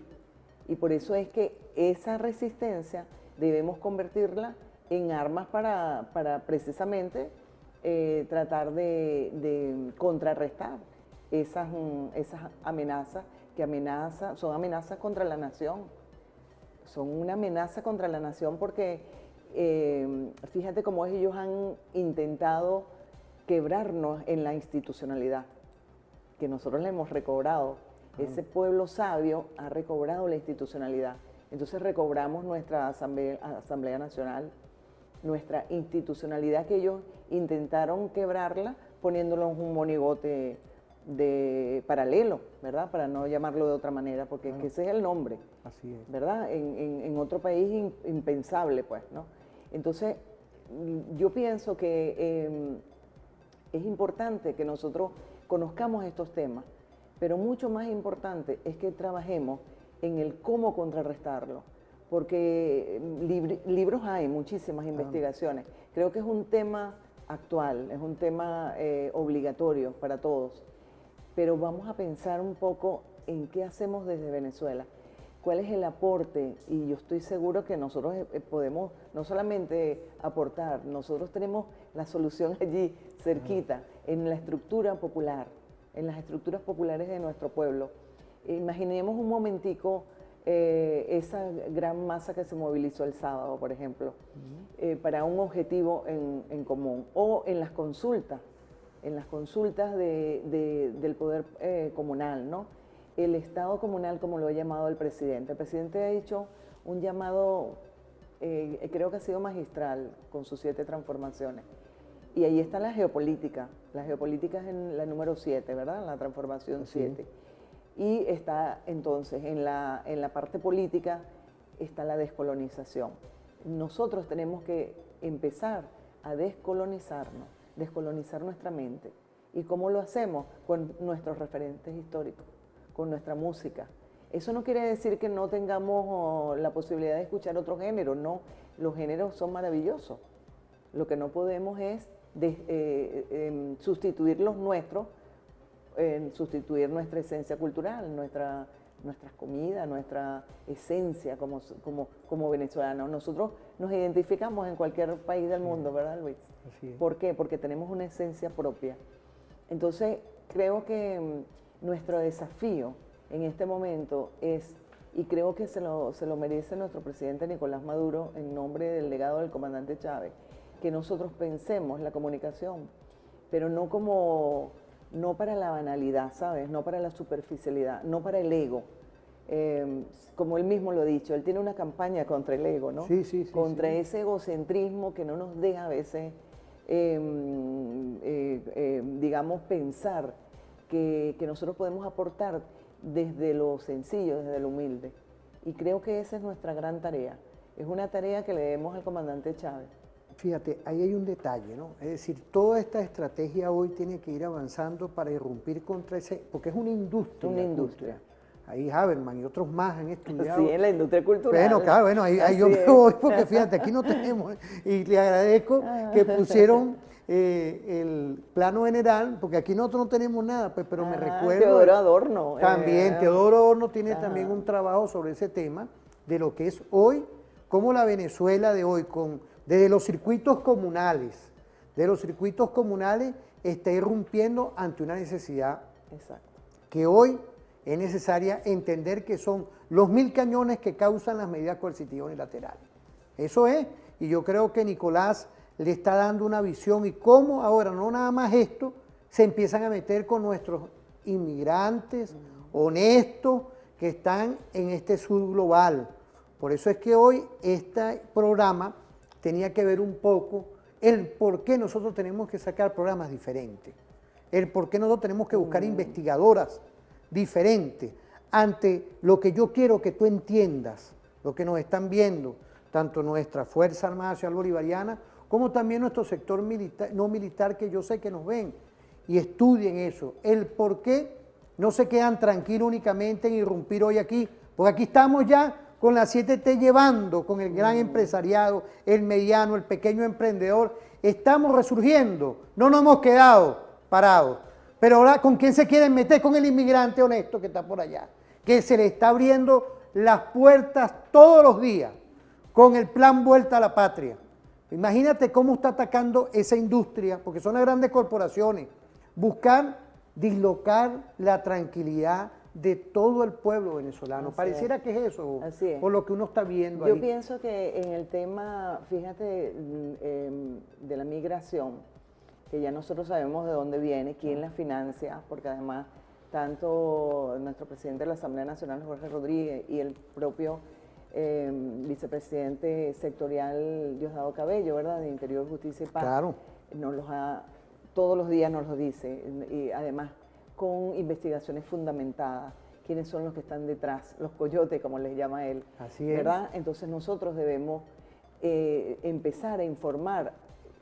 y por eso es que esa resistencia debemos convertirla en armas para precisamente tratar de contrarrestar esas amenazas son amenazas contra la nación. Son una amenaza contra la nación porque fíjate cómo ellos han intentado quebrarnos en la institucionalidad, que nosotros le hemos recobrado. Ese pueblo sabio ha recobrado la institucionalidad. Entonces recobramos nuestra Asamblea Nacional, nuestra institucionalidad que ellos intentaron quebrarla poniéndolo en un monigote de paralelo, ¿verdad? Para no llamarlo de otra manera, porque es que ese es el nombre. Así es. ¿Verdad? En otro país impensable, pues, ¿no? Entonces, yo pienso que es importante que nosotros conozcamos estos temas, pero mucho más importante es que trabajemos en el cómo contrarrestarlo, porque libros hay, muchísimas investigaciones. Creo que es un tema actual, es un tema obligatorio para todos, pero vamos a pensar un poco en qué hacemos desde Venezuela. ¿Cuál es el aporte? Y yo estoy seguro que nosotros podemos no solamente aportar, nosotros tenemos la solución allí, cerquita, en la estructura popular, en las estructuras populares de nuestro pueblo. Imaginemos un momentico esa gran masa que se movilizó el sábado, por ejemplo, para un objetivo en común, o en las consultas del poder comunal, ¿no? El Estado comunal, como lo ha llamado el presidente. El presidente ha hecho un llamado, creo que ha sido magistral, con sus 7 transformaciones. Y ahí está la geopolítica. La geopolítica es en la número 7, ¿verdad? La transformación 7. Y está entonces en la parte política, está la descolonización. Nosotros tenemos que empezar a descolonizarnos, descolonizar nuestra mente. ¿Y cómo lo hacemos? Con nuestros referentes históricos, con nuestra música. Eso no quiere decir que no tengamos la posibilidad de escuchar otros géneros, no, los géneros son maravillosos. Lo que no podemos es sustituir los nuestros, sustituir nuestra esencia cultural, nuestras comidas, nuestra esencia como venezolanos. Nosotros nos identificamos en cualquier país del mundo, ¿verdad, Luis? Así es. ¿Por qué? Porque tenemos una esencia propia. Entonces, creo que nuestro desafío en este momento es, y creo que se lo merece nuestro presidente Nicolás Maduro en nombre del legado del comandante Chávez, que nosotros pensemos la comunicación, pero no para la banalidad, ¿sabes? No para la superficialidad, no para el ego. Como él mismo lo ha dicho, él tiene una campaña contra el ego, ¿no? Sí, contra ese egocentrismo que no nos deja a veces, digamos, pensar que nosotros podemos aportar desde lo sencillo, desde lo humilde. Y creo que esa es nuestra gran tarea. Es una tarea que le debemos al comandante Chávez. Fíjate, ahí hay un detalle, ¿no? Es decir, toda esta estrategia hoy tiene que ir avanzando para irrumpir contra ese, porque es una industria. Una industria. Ahí Haberman y otros más han estudiado. Sí, en la industria cultural. Bueno, claro, bueno, ahí yo me voy porque fíjate, aquí no tenemos, y le agradezco que pusieron el plano general, porque aquí nosotros no tenemos nada, pues, pero me recuerdo. Teodoro Adorno. También, Teodoro Adorno tiene también un trabajo sobre ese tema, de lo que es hoy, cómo la Venezuela de hoy, desde los circuitos comunales, está irrumpiendo ante una necesidad. Exacto. Que hoy es necesaria entender que son los 1000 cañones que causan las medidas coercitivas unilaterales. Eso es, y yo creo que Nicolás le está dando una visión y cómo ahora, no nada más esto, se empiezan a meter con nuestros inmigrantes honestos que están en este sur global. Por eso es que hoy este programa tenía que ver un poco el por qué nosotros tenemos que sacar programas diferentes, el por qué nosotros tenemos que buscar investigadoras diferentes ante lo que yo quiero que tú entiendas, lo que nos están viendo, tanto nuestra Fuerza Armada Nacional Bolivariana como también nuestro sector militar, no militar, que yo sé que nos ven y estudien eso, el por qué no se quedan tranquilos únicamente en irrumpir hoy aquí, porque aquí estamos ya con la 7T llevando, con el gran empresariado, el mediano, el pequeño emprendedor, estamos resurgiendo, no nos hemos quedado parados. Pero ahora, ¿con quién se quieren meter? Con el inmigrante honesto que está por allá, que se le está abriendo las puertas todos los días con el plan Vuelta a la Patria. Imagínate cómo está atacando esa industria, porque son las grandes corporaciones, buscar dislocar la tranquilidad de todo el pueblo venezolano. Así Pareciera es. que es eso, Así es. por lo que uno está viendo Yo ahí. pienso que en el tema, fíjate, de la migración, que ya nosotros sabemos de dónde viene, quién la financia, porque además tanto nuestro presidente de la Asamblea Nacional, Jorge Rodríguez, y el propio vicepresidente sectorial Diosdado Cabello, ¿verdad?, de Interior, Justicia y Paz, Claro. todos los días nos lo dice, y además con investigaciones fundamentadas, quiénes son los que están detrás, los coyotes, como les llama él, Así es. ¿verdad? Entonces nosotros debemos empezar a informar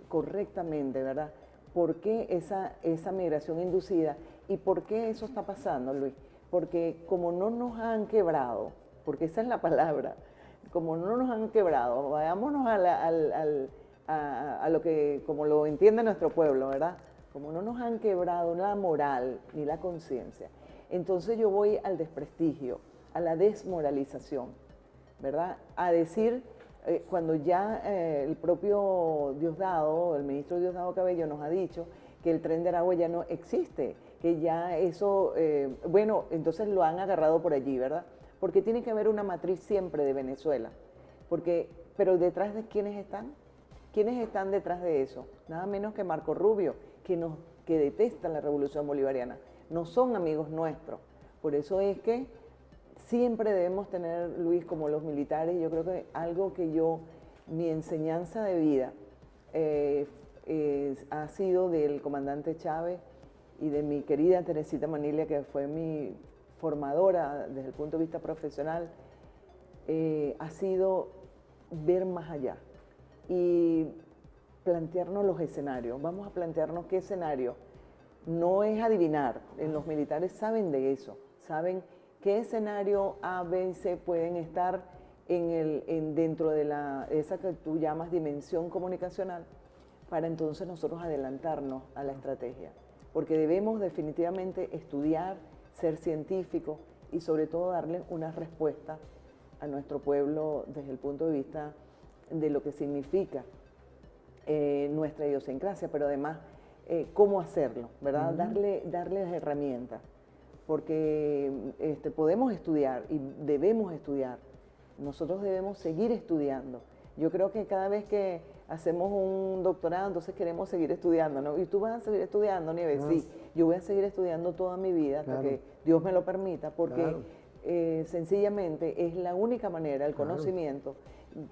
correctamente, ¿verdad?, por qué esa migración inducida y por qué eso está pasando, Luis. Porque como no nos han quebrado, porque esa es la palabra, como no nos han quebrado, vayámonos a lo que, como lo entiende nuestro pueblo, ¿verdad? Como no nos han quebrado la moral ni la conciencia, entonces yo voy al desprestigio, a la desmoralización, ¿verdad? A decir, cuando ya el propio Diosdado, el ministro Diosdado Cabello nos ha dicho que el Tren de Aragua ya no existe, que ya eso, bueno, entonces lo han agarrado por allí, ¿verdad? Porque tiene que haber una matriz siempre de Venezuela, pero ¿detrás de quiénes están? ¿Quiénes están detrás de eso? Nada menos que Marco Rubio, que detesta la revolución bolivariana. No son amigos nuestros. Por eso es que siempre debemos tener, Luis, como los militares, yo creo que algo que mi enseñanza de vida ha sido del comandante Chávez y de mi querida Teresita Maniglia, que fue mi formadora desde el punto de vista profesional, ha sido ver más allá y plantearnos los escenarios. Vamos a plantearnos qué escenario. No es adivinar, los militares saben de eso, saben qué escenario A, B y C pueden estar dentro de esa que tú llamas dimensión comunicacional, para entonces nosotros adelantarnos a la estrategia. Porque debemos definitivamente estudiar, ser científicos y sobre todo darle una respuesta a nuestro pueblo desde el punto de vista de lo que significa nuestra idiosincrasia, pero además cómo hacerlo, ¿verdad? Darle las herramientas, porque podemos estudiar y debemos estudiar. Nosotros debemos seguir estudiando. Yo creo que cada vez que hacemos un doctorado, entonces queremos seguir estudiando, ¿no? Y tú vas a seguir estudiando, Nieves. Sí, yo voy a seguir estudiando toda mi vida hasta que Dios me lo permita, porque sencillamente es la única manera, el conocimiento,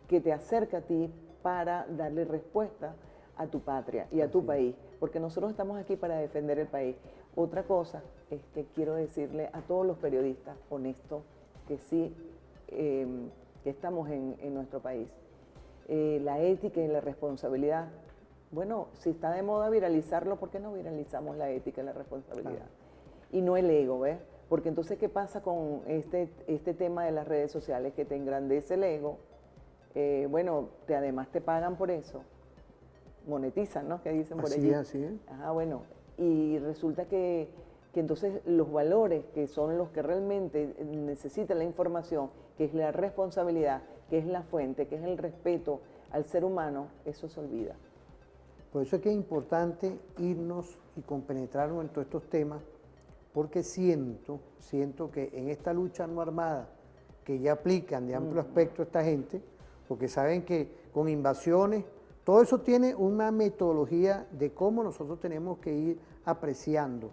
que te acerca a ti para darle respuesta a tu patria y a tu país, porque nosotros estamos aquí para defender el país. Otra cosa quiero decirle a todos los periodistas honestos que sí que estamos en nuestro país. La ética y la responsabilidad. Bueno, si está de moda viralizarlo, ¿por qué no viralizamos la ética y la responsabilidad? Claro. Y no el ego, ¿ves? Porque entonces, ¿qué pasa con este tema de las redes sociales? Que te engrandece el ego. Bueno, además te pagan por eso. Monetizan, ¿no? Que dicen por allí. Así es. Ajá, bueno. Y resulta que entonces los valores que son los que realmente necesitan la información, que es la responsabilidad, que es la fuente, que es el respeto al ser humano, eso se olvida. Por eso es que es importante irnos y compenetrarnos en todos estos temas, porque siento que en esta lucha no armada, que ya aplican de amplio aspecto esta gente, porque saben que con invasiones, todo eso tiene una metodología de cómo nosotros tenemos que ir apreciando.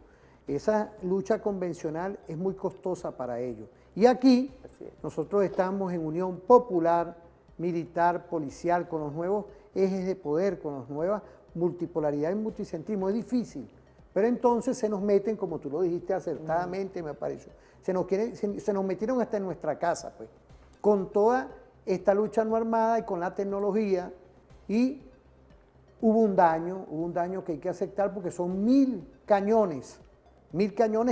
Esa lucha convencional es muy costosa para ellos. Y aquí nosotros estamos en unión popular, militar, policial, con los nuevos ejes de poder, con las nuevas multipolaridad y multicentrismo. Es difícil, pero entonces se nos meten, como tú lo dijiste acertadamente, me pareció, se nos metieron hasta en nuestra casa, pues, con toda esta lucha no armada y con la tecnología, y hubo un daño que hay que aceptar porque son 1000 cañones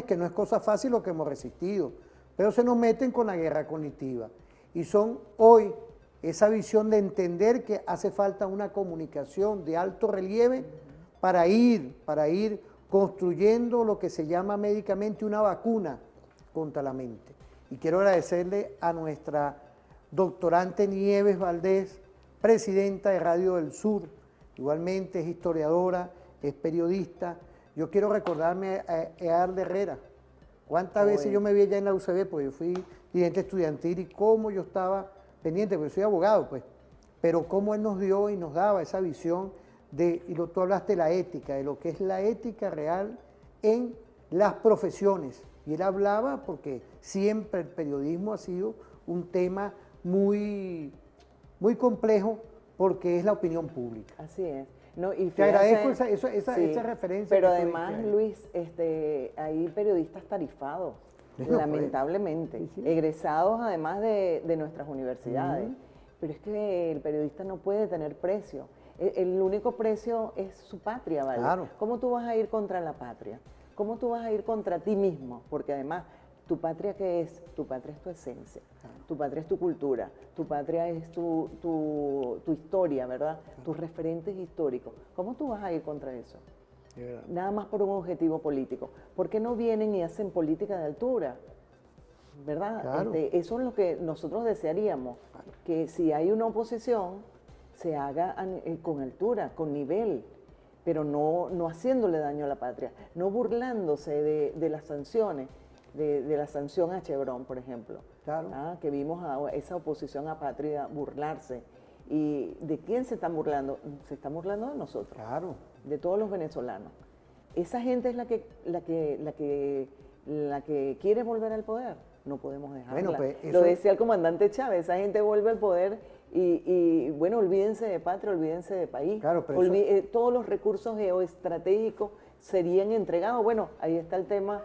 que no es cosa fácil lo que hemos resistido, pero se nos meten con la guerra cognitiva. Y son hoy esa visión de entender que hace falta una comunicación de alto relieve para ir construyendo lo que se llama médicamente una vacuna contra la mente. Y quiero agradecerle a nuestra doctorante Nieves Valdés, presidenta de Radio del Sur, igualmente es historiadora, es periodista. Yo quiero recordarme a Earle Herrera. ¿Cuántas veces yo me vi allá en la UCB? Porque yo fui dirigente estudiantil y cómo yo estaba pendiente, porque soy abogado, pues. Pero cómo él nos dio y nos daba esa visión de, y tú hablaste de la ética, de lo que es la ética real en las profesiones. Y él hablaba porque siempre el periodismo ha sido un tema muy, muy complejo porque es la opinión pública. Así es. No, y te agradezco esa referencia. Pero además, Luis, hay periodistas tarifados, lamentablemente, egresados además de nuestras universidades. Pero es que el periodista no puede tener precio. El único precio es su patria, ¿vale? Claro. ¿Cómo tú vas a ir contra la patria? ¿Cómo tú vas a ir contra ti mismo? Porque además, ¿tu patria qué es? Tu patria es tu esencia, tu patria es tu cultura, tu patria es tu historia, ¿verdad? Tus referentes históricos. ¿Cómo tú vas a ir contra eso? Nada más por un objetivo político. ¿Por qué no vienen y hacen política de altura? ¿Verdad? Claro. Eso es lo que nosotros desearíamos, que si hay una oposición, se haga con altura, con nivel, pero no haciéndole daño a la patria, no burlándose de las sanciones, de la sanción a Chevron, por ejemplo. Claro. Que vimos a esa oposición apátrida burlarse. ¿Y de quién se están burlando? Se están burlando de nosotros, claro, de todos los venezolanos. Esa gente es la que quiere volver al poder. No podemos dejarla. Bueno, pues lo decía el comandante Chávez, esa gente vuelve al poder y bueno, olvídense de patria, olvídense de país. Claro, pero todos los recursos geoestratégicos serían entregados. Bueno, ahí está el tema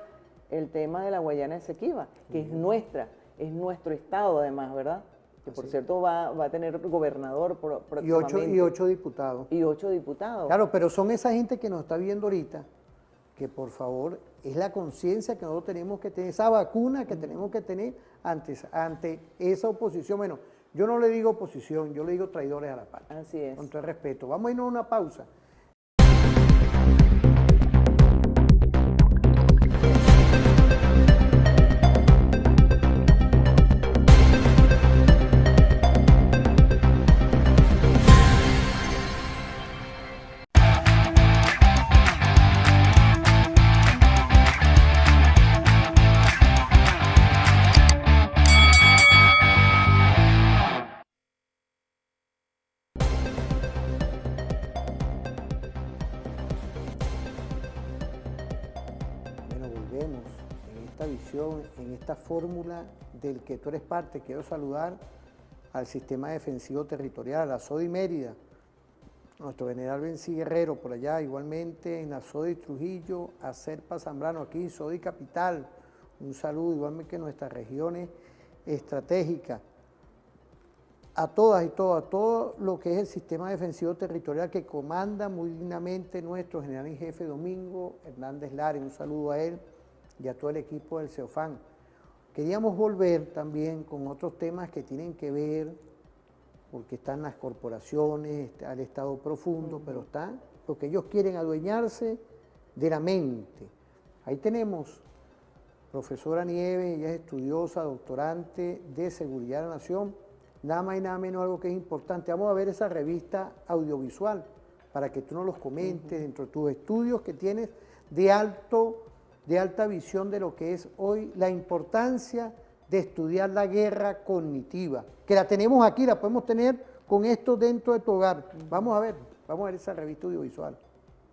de la Guayana Esequiba, que es nuestro estado además, ¿verdad? Que por cierto va a tener gobernador próximamente. Y 8 diputados. Y 8 diputados. Claro, pero son esa gente que nos está viendo ahorita, que por favor, es la conciencia que nosotros tenemos que tener, esa vacuna que tenemos que tener ante esa oposición. Bueno, yo no le digo oposición, yo le digo traidores a la patria. Así es. Con todo el respeto. Vamos a irnos a una pausa. Volvemos en esta visión, en esta fórmula del que tú eres parte. Quiero saludar al Sistema Defensivo Territorial, a la SODI Mérida, nuestro general Bencí Guerrero por allá, igualmente en la SODI Trujillo, a Serpa Zambrano aquí, SODI Capital, un saludo igualmente en nuestras regiones estratégicas, a todas y todos, a todo lo que es el sistema defensivo territorial que comanda muy dignamente nuestro general en jefe Domingo Hernández Lara, un saludo a él y a todo el equipo del CEOFAN. Queríamos volver también con otros temas que tienen que ver, porque están las corporaciones, está el Estado profundo, pero está lo que ellos quieren adueñarse de la mente. Ahí tenemos profesora Nieves, ella es estudiosa, doctorante de Seguridad de la Nación, nada más y nada menos algo que es importante. Vamos a ver esa revista audiovisual para que tú nos los comentes dentro de tus estudios que tienes de alta visión de lo que es hoy la importancia de estudiar la guerra cognitiva, que la tenemos aquí, la podemos tener con esto dentro de tu hogar. Vamos a ver esa revista audiovisual.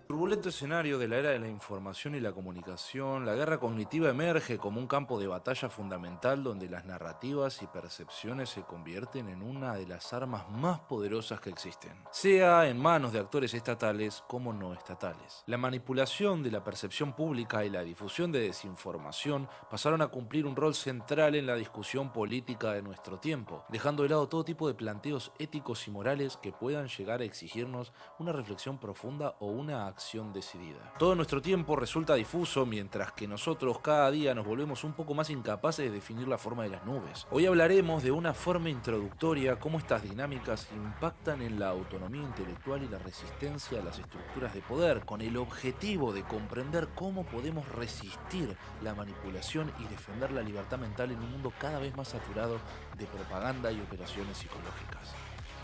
Turbulento escenario de la era de la información y la comunicación, la guerra cognitiva emerge como un campo de batalla fundamental donde las narrativas y percepciones se convierten en una de las armas más poderosas que existen, sea en manos de actores estatales como no estatales. La manipulación de la percepción pública y la difusión de desinformación pasaron a cumplir un rol central en la discusión política de nuestro tiempo, dejando de lado todo tipo de planteos éticos y morales que puedan llegar a exigirnos una reflexión profunda o una acción decidida. Todo nuestro tiempo resulta difuso, mientras que nosotros cada día nos volvemos un poco más incapaces de definir la forma de las nubes. Hoy hablaremos de una forma introductoria cómo estas dinámicas impactan en la autonomía intelectual y la resistencia a las estructuras de poder, con el objetivo de comprender cómo podemos resistir la manipulación y defender la libertad mental en un mundo cada vez más saturado de propaganda y operaciones psicológicas.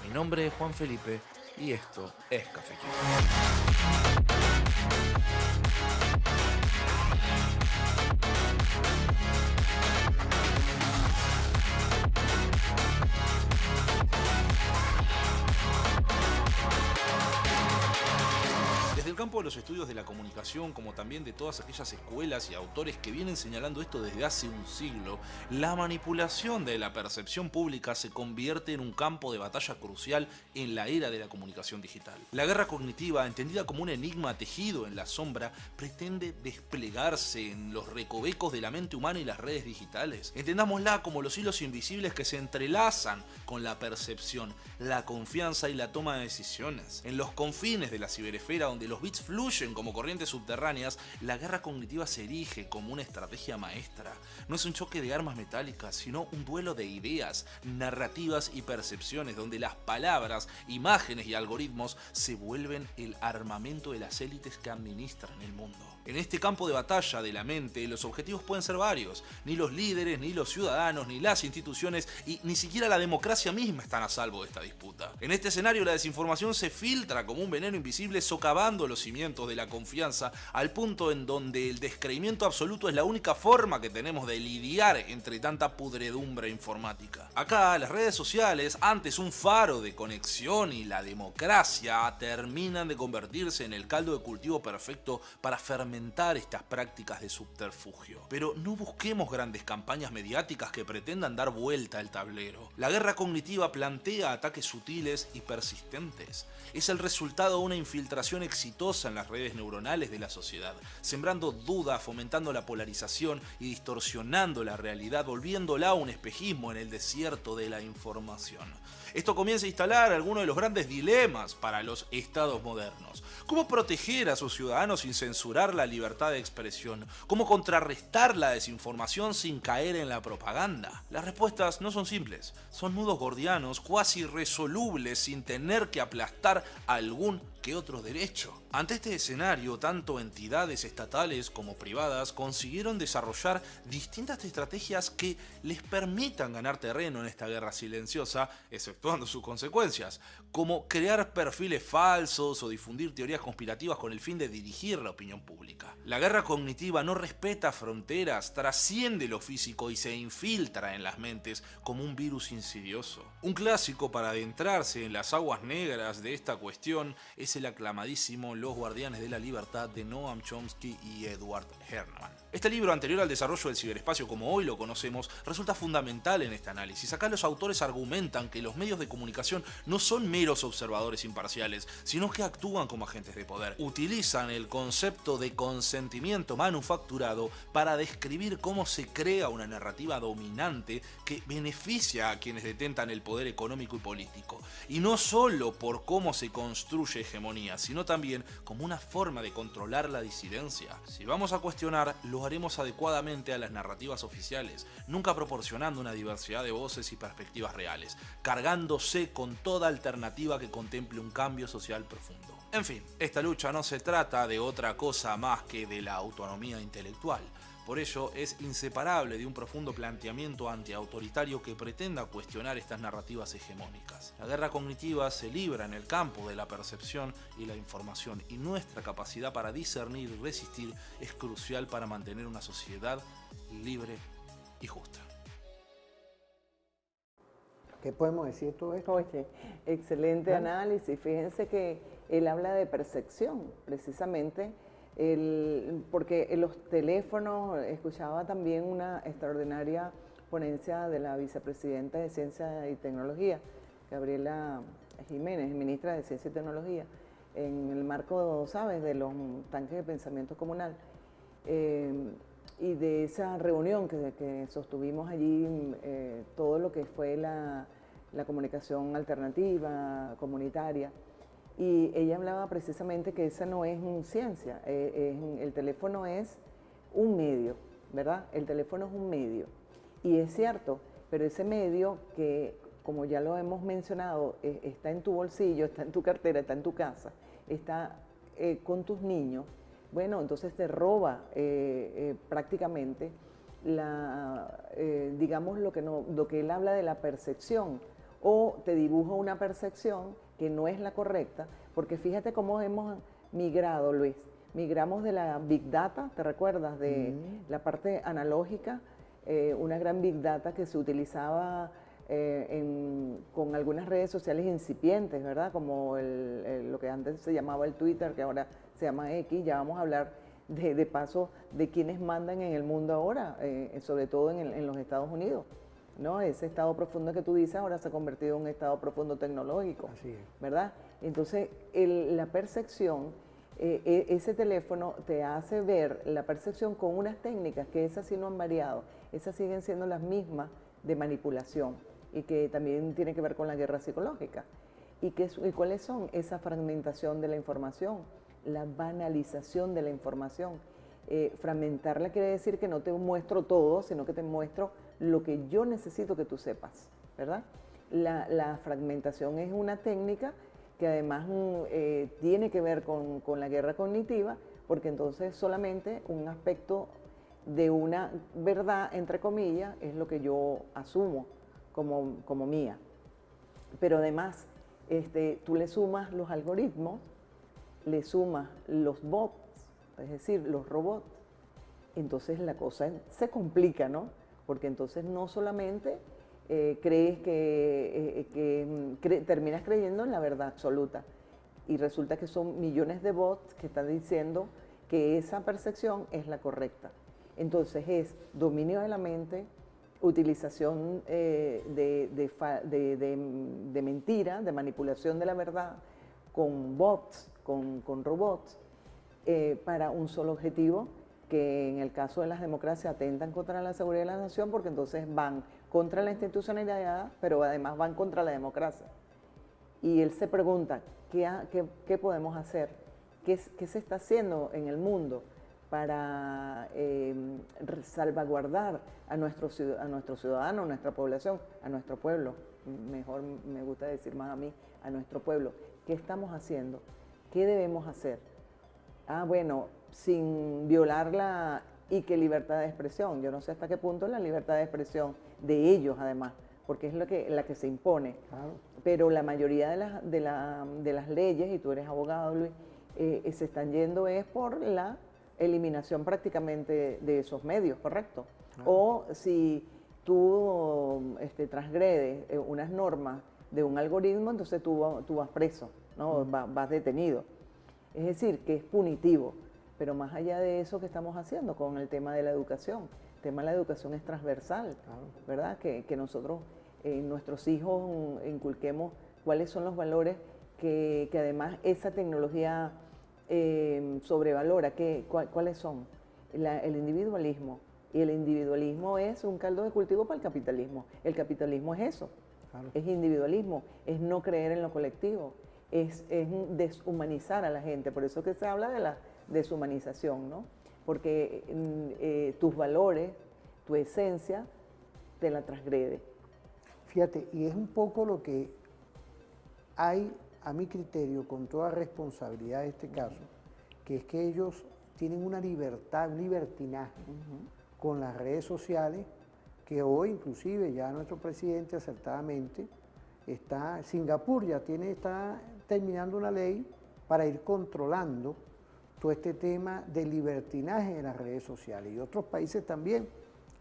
Mi nombre es Juan Felipe y esto es Café Químico. Desde el campo de los estudios de la comunicación, como también de todas aquellas escuelas y autores que vienen señalando esto desde hace un siglo, la manipulación de la percepción pública se convierte en un campo de batalla crucial en la era de la comunicación digital. La guerra cognitiva, entendida como un enigma tejido en la sombra, pretende desplegarse en los recovecos de la mente humana y las redes digitales. Entendámosla como los hilos invisibles que se entrelazan con la percepción, la confianza y la toma de decisiones. En los confines de la ciberesfera, donde los bits fluyen como corrientes subterráneas, la guerra cognitiva se erige como una estrategia maestra. No es un choque de armas metálicas, sino un duelo de ideas, narrativas y percepciones, donde las palabras, imágenes y algoritmos se vuelven el armamento de las élites que administran el mundo. En este campo de batalla de la mente, los objetivos pueden ser varios. Ni los líderes, ni los ciudadanos, ni las instituciones y ni siquiera la democracia misma están a salvo de esta disputa. En este escenario, la desinformación se filtra como un veneno invisible, socavando los cimientos de la confianza, al punto en donde el descreimiento absoluto es la única forma que tenemos de lidiar entre tanta pudredumbre informática. Acá, las redes sociales, antes un faro de conexión y la democracia, terminan de convertirse en el caldo de cultivo perfecto para fermentar estas prácticas de subterfugio. Pero no busquemos grandes campañas mediáticas que pretendan dar vuelta al tablero. La guerra cognitiva plantea ataques sutiles y persistentes. Es el resultado de una infiltración exitosa en las redes neuronales de la sociedad, sembrando duda, fomentando la polarización y distorsionando la realidad, volviéndola un espejismo en el desierto de la información. Esto comienza a instalar algunos de los grandes dilemas para los estados modernos. ¿Cómo proteger a sus ciudadanos sin censurar la libertad de expresión? ¿Cómo contrarrestar la desinformación sin caer en la propaganda? Las respuestas no son simples, son nudos gordianos cuasi irresolubles sin tener que aplastar algún que otro derecho. Ante este escenario, tanto entidades estatales como privadas consiguieron desarrollar distintas estrategias que les permitan ganar terreno en esta guerra silenciosa, exceptuando sus consecuencias, como crear perfiles falsos o difundir teorías conspirativas con el fin de dirigir la opinión pública. La guerra cognitiva no respeta fronteras, trasciende lo físico y se infiltra en las mentes como un virus insidioso. Un clásico para adentrarse en las aguas negras de esta cuestión es es el aclamadísimo Los Guardianes de la Libertad de Noam Chomsky y Edward Herman. Este libro, anterior al desarrollo del ciberespacio como hoy lo conocemos, resulta fundamental en este análisis. Acá los autores argumentan que los medios de comunicación no son meros observadores imparciales, sino que actúan como agentes de poder. Utilizan el concepto de consentimiento manufacturado para describir cómo se crea una narrativa dominante que beneficia a quienes detentan el poder económico y político. Y no solo por cómo se construye hegemonía, sino también como una forma de controlar la disidencia. Si vamos a cuestionar, lo haremos adecuadamente a las narrativas oficiales, nunca proporcionando una diversidad de voces y perspectivas reales, cargándose con toda alternativa que contemple un cambio social profundo. En fin, esta lucha no se trata de otra cosa más que de la autonomía intelectual. Por ello, es inseparable de un profundo planteamiento antiautoritario que pretenda cuestionar estas narrativas hegemónicas. La guerra cognitiva se libra en el campo de la percepción y la información, y nuestra capacidad para discernir y resistir es crucial para mantener una sociedad libre y justa. ¿Qué podemos decir de todo esto? Oye, excelente análisis. Fíjense que él habla de percepción, precisamente, porque en los teléfonos, escuchaba también una extraordinaria ponencia de la vicepresidenta de Ciencia y Tecnología, Gabriela Jiménez, ministra de Ciencia y Tecnología, en el marco, ¿sabes?, de los tanques de pensamiento comunal. Y de esa reunión que sostuvimos allí, todo lo que fue la comunicación alternativa, comunitaria. Y ella hablaba precisamente que esa no es ciencia, el teléfono es un medio, ¿verdad? El teléfono es un medio. Y es cierto, pero ese medio que, como ya lo hemos mencionado, está en tu bolsillo, está en tu cartera, está en tu casa, está con tus niños, bueno, entonces te roba prácticamente digamos lo que él habla de la percepción, o te dibuja una percepción que no es la correcta, porque fíjate cómo hemos migrado, Luis. Migramos de la Big Data, ¿te recuerdas? De la parte analógica, una gran Big Data que se utilizaba con algunas redes sociales incipientes, ¿verdad? Como lo que antes se llamaba el Twitter, que ahora se llama X. Ya vamos a hablar de paso de quienes mandan en el mundo ahora, sobre todo en los Estados Unidos, ¿no? Ese estado profundo que tú dices ahora se ha convertido en un estado profundo tecnológico. Así es. ¿Verdad? Entonces, la percepción, ese teléfono te hace ver la percepción con unas técnicas que esas sí no han variado, esas siguen siendo las mismas de manipulación, y que también tiene que ver con la guerra psicológica. ¿Y cuáles son? Esa fragmentación de la información, la banalización de la información. Fragmentarla quiere decir que no te muestro todo, sino que te muestro lo que yo necesito que tú sepas, ¿verdad? La fragmentación es una técnica que además tiene que ver con la guerra cognitiva, porque entonces solamente un aspecto de una verdad, entre comillas, es lo que yo asumo como mía. Pero además, tú le sumas los algoritmos, le sumas los bots, es decir, los robots, entonces la cosa se complica, ¿no? Porque entonces no solamente crees terminas creyendo en la verdad absoluta, y resulta que son millones de bots que están diciendo que esa percepción es la correcta. Entonces es dominio de la mente, utilización de mentira, de manipulación de la verdad, con bots, con robots, para un solo objetivo, que en el caso de las democracias atentan contra la seguridad de la nación, porque entonces van contra la institucionalidad, pero además van contra la democracia. Y él se pregunta, ¿qué podemos hacer? ¿Qué se está haciendo en el mundo para salvaguardar a nuestro ciudadano, a nuestra población, a nuestro pueblo? Mejor me gusta decir más a mí, a nuestro pueblo. ¿Qué estamos haciendo? ¿Qué debemos hacer? Bueno, sin violar y que libertad de expresión. Yo no sé hasta qué punto es la libertad de expresión de ellos, además, porque es la que se impone. Claro. Pero la mayoría de las leyes, y tú eres abogado, Luis, se están yendo es por la eliminación prácticamente de esos medios, ¿correcto? Claro. O si tú transgredes unas normas de un algoritmo, entonces tú vas preso, ¿no? Vas detenido. Es decir, que es punitivo. Pero más allá de eso que estamos haciendo con el tema de la educación, el tema de la educación es transversal, ¿verdad? Que nosotros, nuestros hijos, inculquemos cuáles son los valores que además esa tecnología sobrevalora. ¿Cuáles son? El individualismo. Y el individualismo es un caldo de cultivo para el capitalismo. El capitalismo es eso, es individualismo, es no creer en lo colectivo, es deshumanizar a la gente. Por eso que se habla de la deshumanización, ¿no? Porque tus valores, tu esencia, te la transgrede. Fíjate, y es un poco lo que hay, a mi criterio, con toda responsabilidad en este caso, que es que ellos tienen una libertad, un libertinaje con las redes sociales, que hoy inclusive ya nuestro presidente acertadamente Singapur ya está terminando una ley para ir controlando todo este tema del libertinaje en las redes sociales, y otros países también,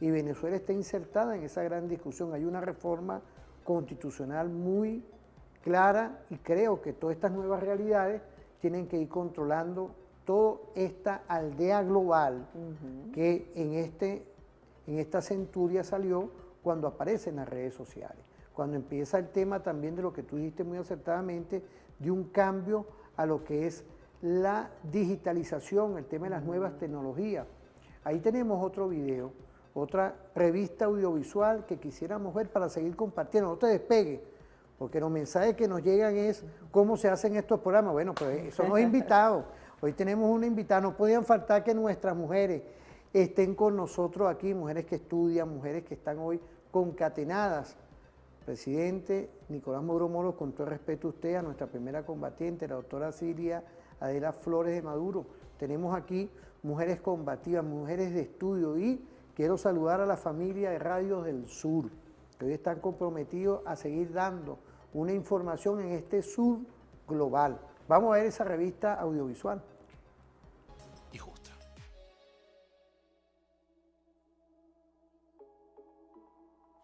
y Venezuela está insertada en esa gran discusión. Hay una reforma constitucional muy clara, y creo que todas estas nuevas realidades tienen que ir controlando toda esta aldea global que en esta centuria salió cuando aparecen las redes sociales, cuando empieza el tema también de lo que tú dijiste muy acertadamente, de un cambio a lo que es la digitalización, el tema de las nuevas tecnologías. Ahí tenemos otro video, otra revista audiovisual que quisiéramos ver para seguir compartiendo. No te despegues, porque los mensajes que nos llegan es cómo se hacen estos programas. Bueno, pues son los invitados. Hoy tenemos una invitada, no podían faltar que nuestras mujeres estén con nosotros aquí, mujeres que estudian, mujeres que están hoy concatenadas. Presidente Nicolás Maduro Moros, con todo el respeto a usted, a nuestra primera combatiente, la doctora Silvia Adela Flores de Maduro. Tenemos aquí mujeres combativas, mujeres de estudio, y quiero saludar a la familia de Radios del Sur, que hoy están comprometidos a seguir dando una información en este sur global. Vamos a ver esa revista audiovisual. Y justa.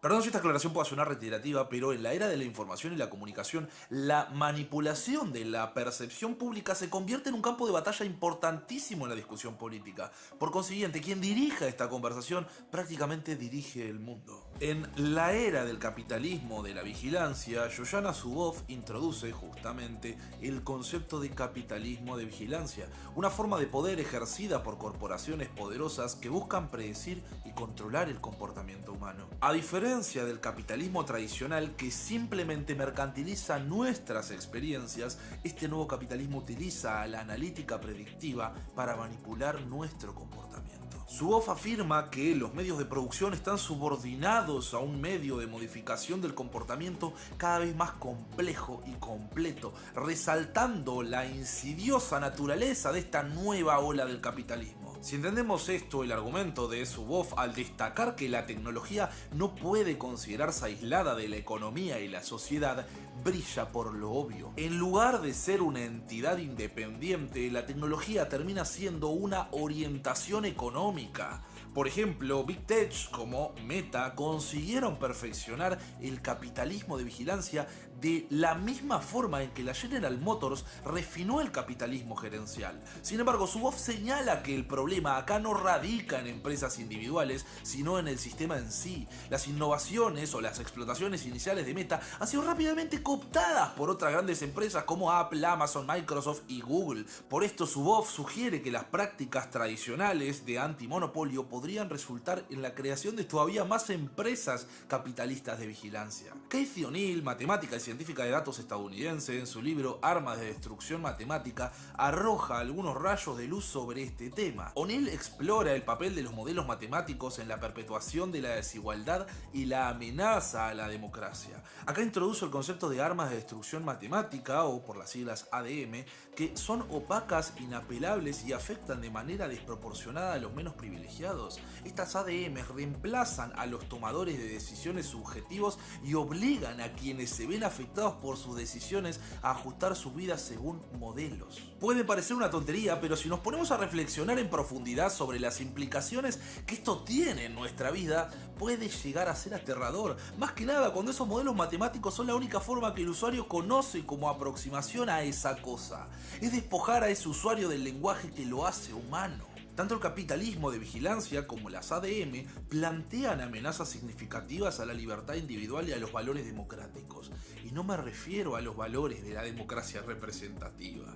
Perdón si esta aclaración pueda sonar reiterativa, pero en la era de la información y la comunicación, la manipulación de la percepción pública se convierte en un campo de batalla importantísimo en la discusión política. Por consiguiente, quien dirija esta conversación prácticamente dirige el mundo. En la era del capitalismo de la vigilancia, Shoshana Zuboff introduce justamente el concepto de capitalismo de vigilancia, una forma de poder ejercida por corporaciones poderosas que buscan predecir y controlar el comportamiento humano. A diferencia del capitalismo tradicional, que simplemente mercantiliza nuestras experiencias, este nuevo capitalismo utiliza la analítica predictiva para manipular nuestro comportamiento. Zuboff afirma que los medios de producción están subordinados a un medio de modificación del comportamiento cada vez más complejo y completo, resaltando la insidiosa naturaleza de esta nueva ola del capitalismo. Si entendemos esto, el argumento de Zuboff al destacar que la tecnología no puede considerarse aislada de la economía y la sociedad, brilla por lo obvio. En lugar de ser una entidad independiente, la tecnología termina siendo una orientación económica. Por ejemplo, Big Tech como Meta consiguieron perfeccionar el capitalismo de vigilancia de la misma forma en que la General Motors refinó el capitalismo gerencial. Sin embargo, Zuboff señala que el problema acá no radica en empresas individuales, sino en el sistema en sí. Las innovaciones o las explotaciones iniciales de Meta han sido rápidamente cooptadas por otras grandes empresas como Apple, Amazon, Microsoft y Google. Por esto, Zuboff sugiere que las prácticas tradicionales de antimonopolio podrían resultar en la creación de todavía más empresas capitalistas de vigilancia. Casey O'Neill, matemática y científica de datos estadounidense, en su libro Armas de Destrucción Matemática, arroja algunos rayos de luz sobre este tema. O'Neill explora el papel de los modelos matemáticos en la perpetuación de la desigualdad y la amenaza a la democracia. Acá introduce el concepto de armas de destrucción matemática, o por las siglas ADM, que son opacas, inapelables y afectan de manera desproporcionada a los menos privilegiados. Estas ADM reemplazan a los tomadores de decisiones subjetivos y obligan a quienes se ven afectados afectados por sus decisiones a ajustar sus vidas según modelos. Puede parecer una tontería, pero si nos ponemos a reflexionar en profundidad sobre las implicaciones que esto tiene en nuestra vida, puede llegar a ser aterrador. Más que nada cuando esos modelos matemáticos son la única forma que el usuario conoce como aproximación a esa cosa. Es despojar a ese usuario del lenguaje que lo hace humano. Tanto el capitalismo de vigilancia como las ADM plantean amenazas significativas a la libertad individual y a los valores democráticos. Y no me refiero a los valores de la democracia representativa,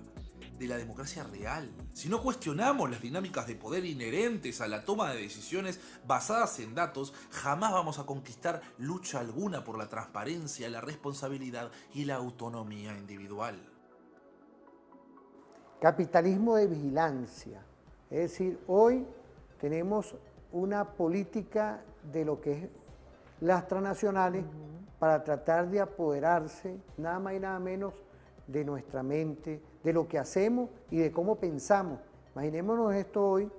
de la democracia real. Si no cuestionamos las dinámicas de poder inherentes a la toma de decisiones basadas en datos, jamás vamos a conquistar lucha alguna por la transparencia, la responsabilidad y la autonomía individual. Capitalismo de vigilancia. Es decir, hoy tenemos una política de lo que es las transnacionales para tratar de apoderarse nada más y nada menos de nuestra mente, de lo que hacemos y de cómo pensamos. Imaginémonos esto hoy,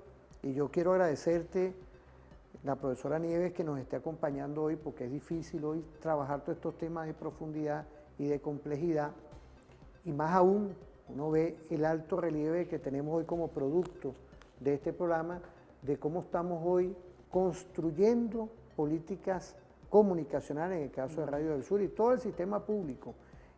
y yo quiero agradecerte, la profesora Nieves, que nos esté acompañando hoy, porque es difícil hoy trabajar todos estos temas de profundidad y de complejidad, y más aún, uno ve el alto relieve que tenemos hoy como producto de este programa, de cómo estamos hoy construyendo políticas comunicacionales, en el caso de Radio del Sur y todo el sistema público,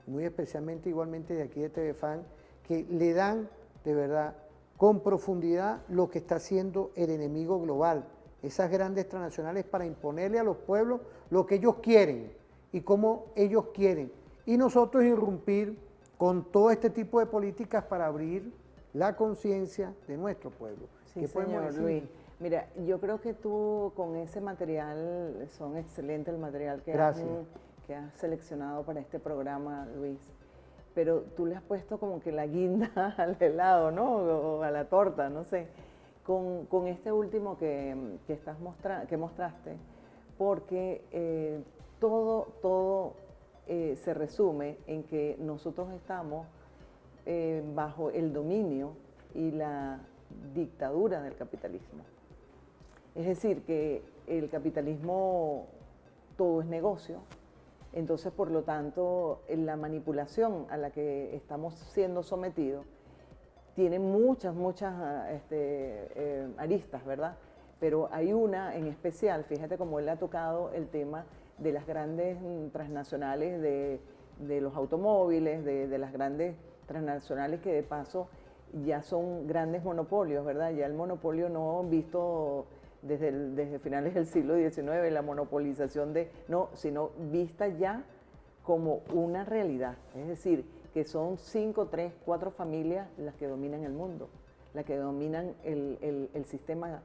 muy especialmente igualmente de aquí de TVFAN, que le dan de verdad con profundidad lo que está haciendo el enemigo global, esas grandes transnacionales para imponerle a los pueblos lo que ellos quieren y cómo ellos quieren, y nosotros irrumpir con todo este tipo de políticas para abrir la conciencia de nuestro pueblo. Sí, señor Luis. Mira, yo creo que tú con ese material, son excelente el material que has seleccionado para este programa, Luis, pero tú le has puesto como que la guinda al helado, ¿no? O a la torta, no sé, con este último que mostraste, porque todo se resume en que nosotros estamos bajo el dominio y la dictadura del capitalismo. Es decir, que el capitalismo todo es negocio, entonces por lo tanto la manipulación a la que estamos siendo sometidos tiene muchas aristas, ¿verdad? Pero hay una en especial, fíjate cómo él ha tocado el tema de las grandes transnacionales de los automóviles, de las grandes transnacionales que de paso ya son grandes monopolios, ¿verdad? Ya el monopolio no visto desde finales del siglo XIX, la monopolización sino vista ya como una realidad. Es decir, que son 5, 3, 4 familias las que dominan el mundo, las que dominan el sistema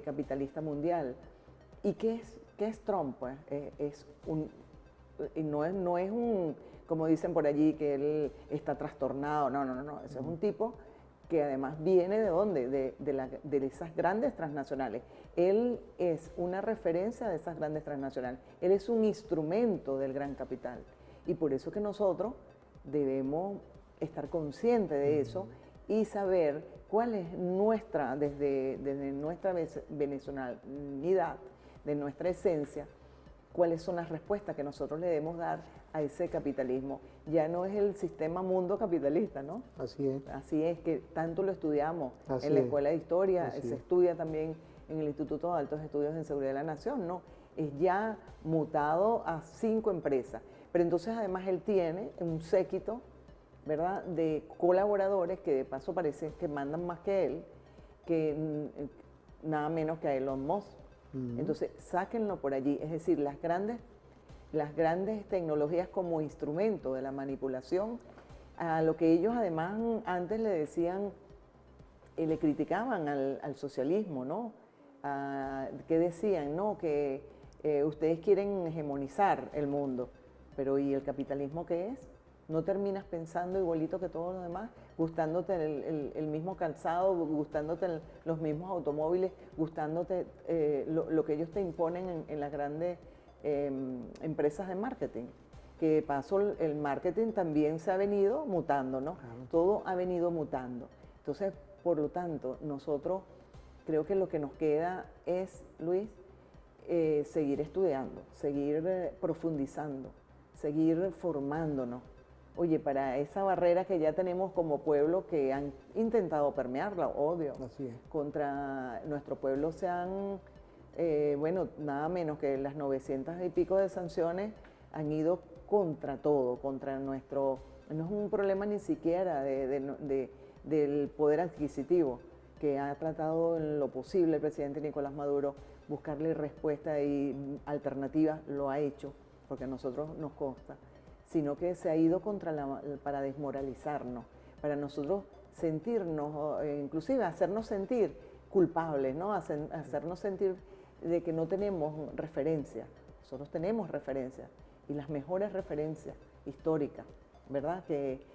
capitalista mundial. ¿Y qué es Trump? Pues? No es un, como dicen por allí, que él está trastornado. No. Eso es un tipo que además viene ¿de dónde? De esas grandes transnacionales. Él es una referencia de esas grandes transnacionales. Él es un instrumento del gran capital. Y por eso que nosotros debemos estar conscientes de eso y saber cuál es desde nuestra venezolanidad, de nuestra esencia, cuáles son las respuestas que nosotros le debemos dar a ese capitalismo. Ya no es el sistema mundo capitalista, ¿no? Así es. Así es, que tanto lo estudiamos en la Escuela de Historia, se estudia también en el Instituto de Altos Estudios en Seguridad de la Nación, ¿no? Es ya mutado a 5 empresas. Pero entonces además él tiene un séquito, ¿verdad?, de colaboradores que de paso parece que mandan más que él, que nada menos que a Elon Musk. Entonces, sáquenlo por allí. Es decir, las grandes tecnologías como instrumento de la manipulación, a lo que ellos además antes le decían, le criticaban al socialismo, ¿no? Que decían, no, que ustedes quieren hegemonizar el mundo, pero ¿y el capitalismo qué es? No terminas pensando igualito que todos los demás, gustándote el mismo calzado, gustándote los mismos automóviles, gustándote lo que ellos te imponen en las grandes empresas de marketing. Que de paso el marketing también se ha venido mutando, ¿no? Todo ha venido mutando. Entonces, por lo tanto, nosotros creo que lo que nos queda es, Luis, seguir estudiando, seguir profundizando, seguir formándonos. Oye, para esa barrera que ya tenemos como pueblo que han intentado permearla, obvio. Así es. Contra nuestro pueblo se han, bueno, nada menos que las 900 y pico de sanciones han ido contra todo, contra nuestro, no es un problema ni siquiera del poder adquisitivo, que ha tratado en lo posible el presidente Nicolás Maduro buscarle respuesta y alternativas, lo ha hecho, porque a nosotros nos consta, sino que se ha ido para desmoralizarnos, para nosotros sentirnos, inclusive hacernos sentir culpables, ¿no? Hacernos sentir de que no tenemos referencia. Nosotros tenemos referencias, y las mejores referencias históricas, ¿verdad?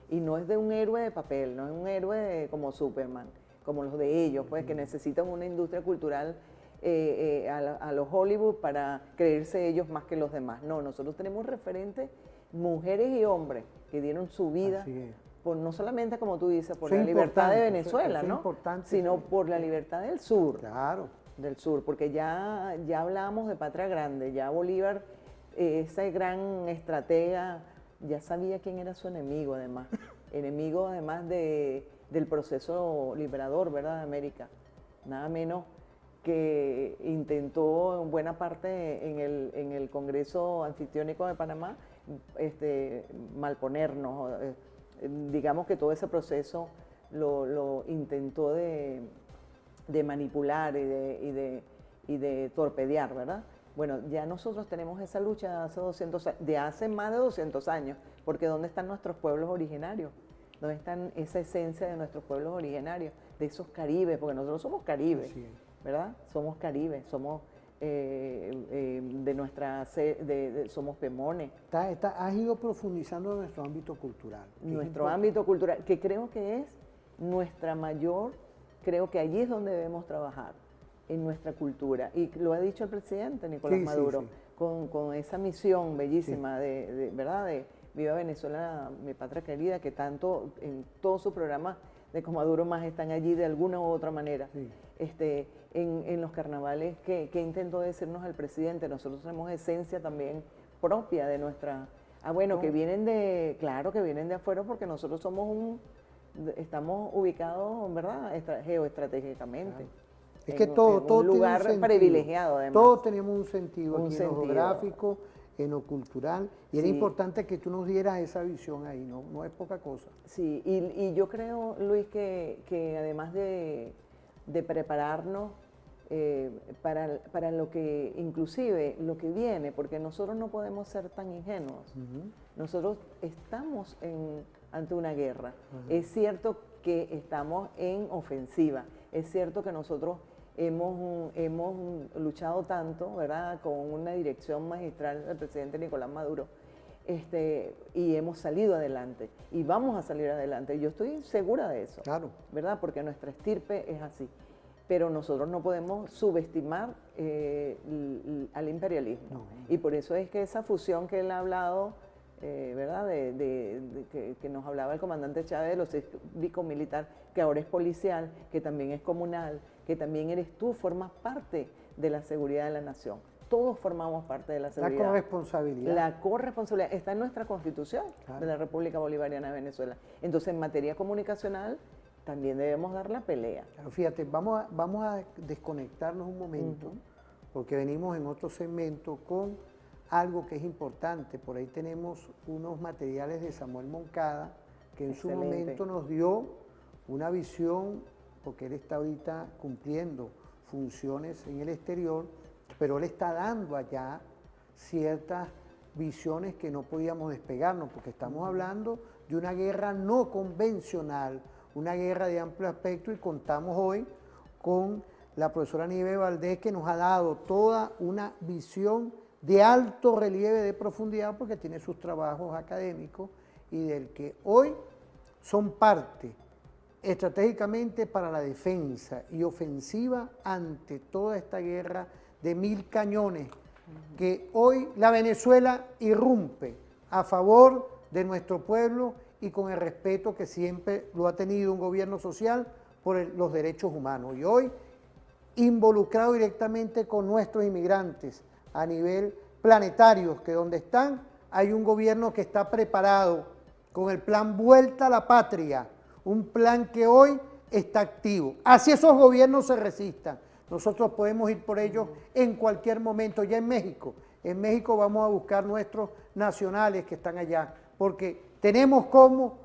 Y no es de un héroe de papel, no es un héroe como Superman, como los de ellos, pues, que necesitan una industria cultural a los Hollywood para creerse ellos más que los demás. No, nosotros tenemos referentes, mujeres y hombres, que dieron su vida, por, no solamente, como tú dices, por la libertad de Venezuela, ¿no? Sino por la libertad del sur. Claro. Del sur, porque ya hablábamos de patria grande, ya Bolívar, ese gran estratega, ya sabía quién era su enemigo, además. Enemigo, además, del proceso liberador, ¿verdad?, de América. Nada menos que intentó en buena parte en el Congreso Anfictiónico de Panamá malponernos. Digamos que todo ese proceso lo intentó de manipular y de torpedear, ¿verdad? Bueno, ya nosotros tenemos esa lucha de hace más de 200 años, porque ¿dónde están nuestros pueblos originarios? ¿Dónde están esa esencia de nuestros pueblos originarios, de esos caribes? Porque nosotros somos caribes, ¿verdad? Somos caribes, somos somos pemones. Has ido profundizando en nuestro ámbito cultural. Nuestro ámbito cultural, que creo que es nuestra mayor, creo que allí es donde debemos trabajar, en nuestra cultura. Y lo ha dicho el presidente Nicolás Maduro, con esa misión bellísima ¿verdad?, de Viva Venezuela, mi patria querida, que tanto en todos sus programas de Comaduro más están allí de alguna u otra manera. En los carnavales, ¿qué intentó decirnos el presidente? Nosotros tenemos esencia también propia de nuestra... que vienen que vienen de afuera, porque nosotros estamos ubicados, ¿verdad?, geoestratégicamente. Claro. Es que todo un lugar tiene un privilegiado, además. Todos tenemos un sentido aquí, en lo geográfico, en lo cultural, y era importante que tú nos dieras esa visión ahí, no es poca cosa. Sí, y yo creo, Luis, que además de prepararnos para lo que, inclusive lo que viene, porque nosotros no podemos ser tan ingenuos. Nosotros estamos ante una guerra. Es cierto que estamos en ofensiva, es cierto que nosotros hemos luchado tanto, ¿verdad?, con una dirección magistral del presidente Nicolás Maduro, y hemos salido adelante, y vamos a salir adelante. Yo estoy segura de eso, ¿verdad?, porque nuestra estirpe es así. Pero nosotros no podemos subestimar al imperialismo. Y por eso es que esa fusión que él ha hablado, ¿verdad?, que nos hablaba el comandante Chávez de lo cívico-militar, que ahora es policial, que también es comunal, que también eres tú, formas parte de la seguridad de la nación. Todos formamos parte de la seguridad. La corresponsabilidad. La corresponsabilidad está en nuestra Constitución de la República Bolivariana de Venezuela. Entonces, en materia comunicacional, también debemos dar la pelea. Fíjate, vamos a desconectarnos un momento, porque venimos en otro segmento con algo que es importante. Por ahí tenemos unos materiales de Samuel Moncada, que en su momento nos dio una visión, porque él está ahorita cumpliendo funciones en el exterior, pero él está dando allá ciertas visiones que no podíamos despegarnos, porque estamos hablando de una guerra no convencional, una guerra de amplio aspecto, y contamos hoy con la profesora Nieves Valdés, que nos ha dado toda una visión de alto relieve, de profundidad, porque tiene sus trabajos académicos y del que hoy son parte estratégicamente para la defensa y ofensiva ante toda esta guerra de 1000 cañones que hoy la Venezuela irrumpe a favor de nuestro pueblo y con el respeto que siempre lo ha tenido un gobierno social por los derechos humanos. Y hoy involucrado directamente con nuestros inmigrantes a nivel planetario, que donde están hay un gobierno que está preparado con el plan Vuelta a la Patria, un plan que hoy está activo. Así esos gobiernos se resistan. Nosotros podemos ir por ellos en cualquier momento. Ya en México vamos a buscar nuestros nacionales que están allá, porque tenemos cómo,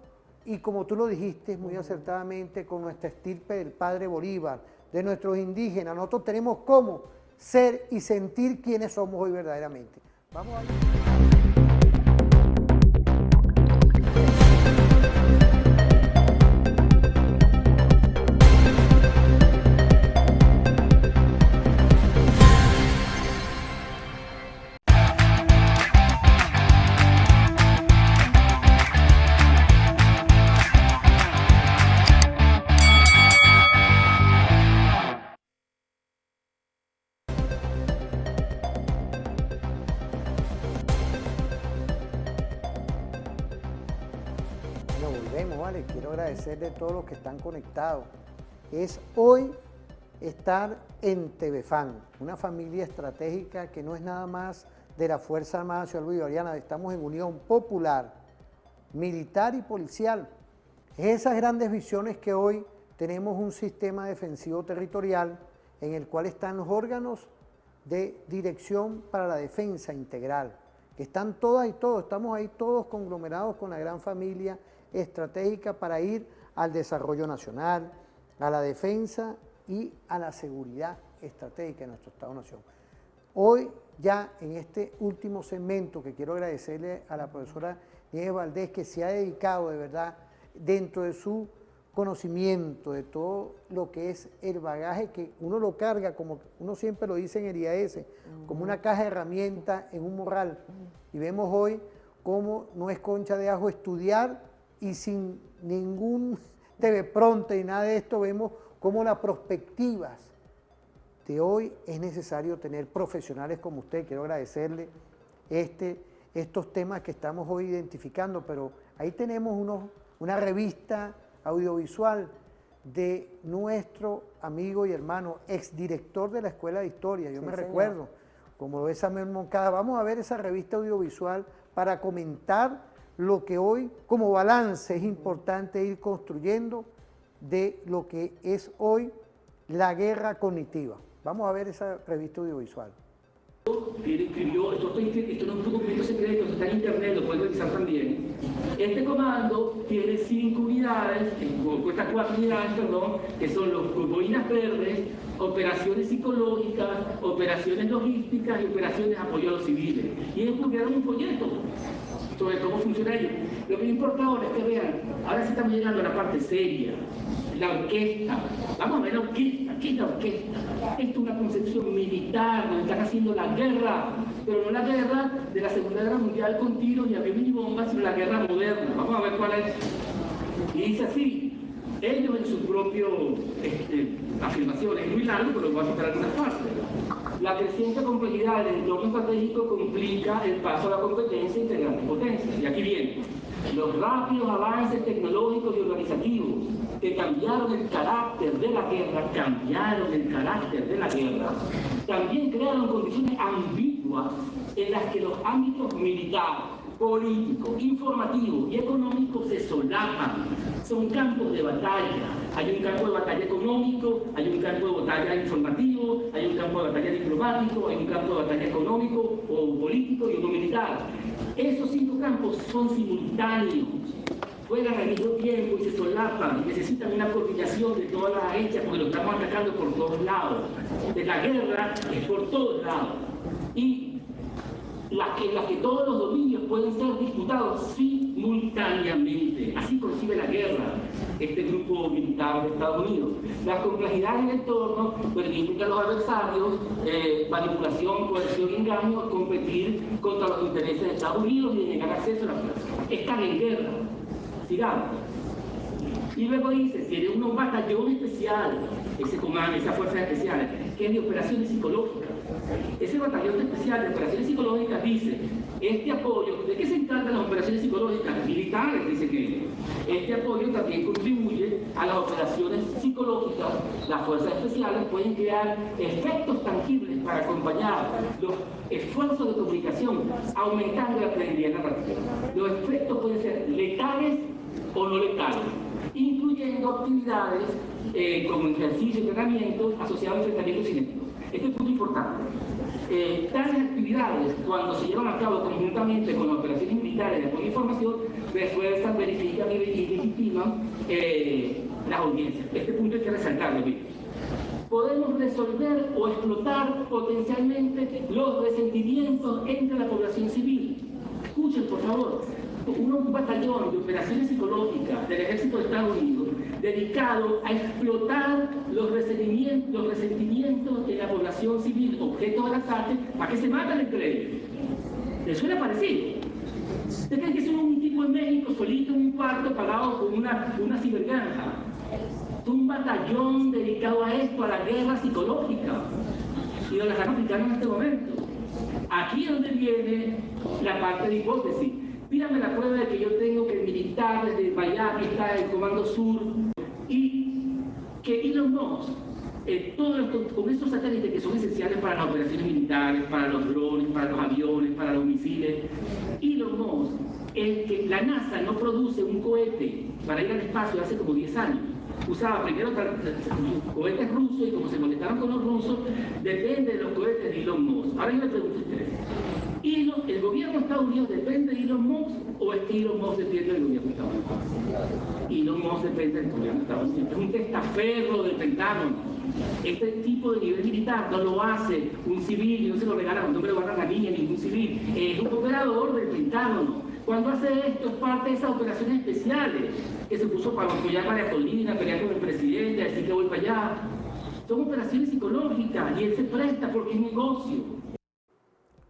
y como tú lo dijiste muy acertadamente, con nuestra estirpe del padre Bolívar, de nuestros indígenas, nosotros tenemos cómo ser y sentir quiénes somos hoy verdaderamente. Vamos a ver. Volvemos, ¿vale? Quiero agradecerle a todos los que están conectados. Es hoy estar en TVFAN, una familia estratégica que no es nada más de la Fuerza Armada Nacional Bolivariana, estamos en unión popular, militar y policial. Es esas grandes visiones que hoy tenemos un sistema defensivo territorial en el cual están los órganos de dirección para la defensa integral, que están todas y todos, estamos ahí todos conglomerados con la gran familia estratégica para ir al desarrollo nacional, a la defensa y a la seguridad estratégica de nuestro Estado-Nación. Hoy ya en este último segmento que quiero agradecerle a la profesora Nieves Valdés, que se ha dedicado de verdad dentro de su conocimiento de todo lo que es el bagaje que uno lo carga, como uno siempre lo dice en el IAS, como una caja de herramientas en un morral. Y vemos hoy cómo no es concha de ajo estudiar y sin ningún teleprompter y nada de esto, vemos cómo las perspectivas de hoy es necesario tener profesionales como usted. Quiero agradecerle estos temas que estamos hoy identificando, pero ahí tenemos una revista audiovisual de nuestro amigo y hermano, exdirector de la Escuela de Historia, yo me recuerdo, como lo es Samuel Moncada. Vamos a ver esa revista audiovisual para comentar lo que hoy, como balance, es importante ir construyendo de lo que es hoy la guerra cognitiva. Vamos a ver esa revista audiovisual. Él escribió, esto no es un documento secreto, esto está en internet, lo pueden revisar también. Este comando tiene 5 unidades, cuesta 4 unidades, perdón, que son los boinas verdes, operaciones psicológicas, operaciones logísticas y operaciones de apoyo a los civiles. Y ellos publicaron un folleto sobre cómo funciona ello. Lo que me importa ahora es que vean, ahora sí estamos llegando a la parte seria, la orquesta. Vamos a ver la orquesta. ¿Qué es la orquesta? Esto es una concepción militar, donde están haciendo la guerra, pero no la guerra de la Segunda Guerra Mundial con tiros y aviones y bombas, sino la guerra moderna. Vamos a ver cuál es. Y dice así, ellos en sus propias afirmaciones, es muy largo, pero lo voy a citar algunas partes. La creciente complejidad del entorno estratégico complica el paso a la competencia entre grandes potencias. Y aquí viene. Los rápidos avances tecnológicos y organizativos que cambiaron el carácter de la guerra, también crearon condiciones ambiguas en las que los ámbitos militar, político, informativo y económico se solapan. Son campos de batalla. Hay un campo de batalla económico, hay un campo de batalla informativo, hay un campo de batalla diplomático, hay un campo de batalla económico o político y uno militar. Esos 5 campos son simultáneos, juegan al mismo tiempo y se solapan y necesitan una coordinación de todas las agencias porque lo estamos atacando por todos lados. De la guerra es por todos lados. Y en las que todos los dominios pueden ser disputados simultáneamente. Así concibe la guerra este grupo militar de Estados Unidos. Las complejidades del entorno permiten a los adversarios manipulación, coerción y engaño, competir contra los intereses de Estados Unidos y negar acceso a la fuerza. Están en guerra. Sigamos. Y luego dice, tiene un batallón especial, ese comando, esas fuerzas especiales, que es de operaciones psicológicas. Ese batallón especial de operaciones psicológicas dice, Este apoyo, ¿de qué se encargan las operaciones psicológicas? Militares, dicen ellos. Este apoyo también contribuye a las operaciones psicológicas. Las fuerzas especiales pueden crear efectos tangibles para acompañar los esfuerzos de comunicación, aumentando la credibilidad narrativa. Los efectos pueden ser letales o no letales, incluyendo actividades como ejercicio y entrenamiento asociados a enfrentamientos cinéticos. Este es un punto importante. Tales actividades, cuando se llevan a cabo conjuntamente con las operaciones militares de apoyo a información, refuerzan, verifican y legitiman las audiencias. Este punto hay que resaltarlo bien. Podemos resolver o explotar potencialmente los resentimientos entre la población civil. Escuchen, por favor, un batallón de operaciones psicológicas del Ejército de Estados Unidos dedicado a explotar los resentimientos de la población civil, objeto del ataque, para que se maten entre ellos. ¿Les suena parecido? ¿Usted cree que es un tipo en México solito en un cuarto pagado con una cibergranja? Es un batallón dedicado a esto, a la guerra psicológica. Y lo están aplicando en este momento. Aquí es donde viene la parte de hipótesis. Pídame la prueba de que yo tengo que el militar desde Miami está en el Comando Sur y que Elon Musk, con estos satélites que son esenciales para las operaciones militares, para los drones, para los aviones, para los misiles, Elon Musk, la NASA no produce un cohete para ir al espacio hace como 10 años. Usaba primero cohetes rusos y como se molestaron con los rusos, depende de los cohetes de Elon Musk. Ahora yo le pregunto a ustedes, ¿el gobierno de Estados Unidos depende de Elon Musk o es que Elon Musk depende del gobierno de Estados Unidos? Elon Musk depende del gobierno de Estados Unidos. Es un testaferro del Pentágono. Este tipo de nivel militar no lo hace un civil y no se lo regalan, no me lo guardan a mí ni a ningún civil. Es un operador del Pentágono. Cuando hace esto es parte de esas operaciones especiales que se puso para apoyar a María Paulina, pelear con el presidente, decir que voy para allá. Son operaciones psicológicas y él se presta porque es negocio.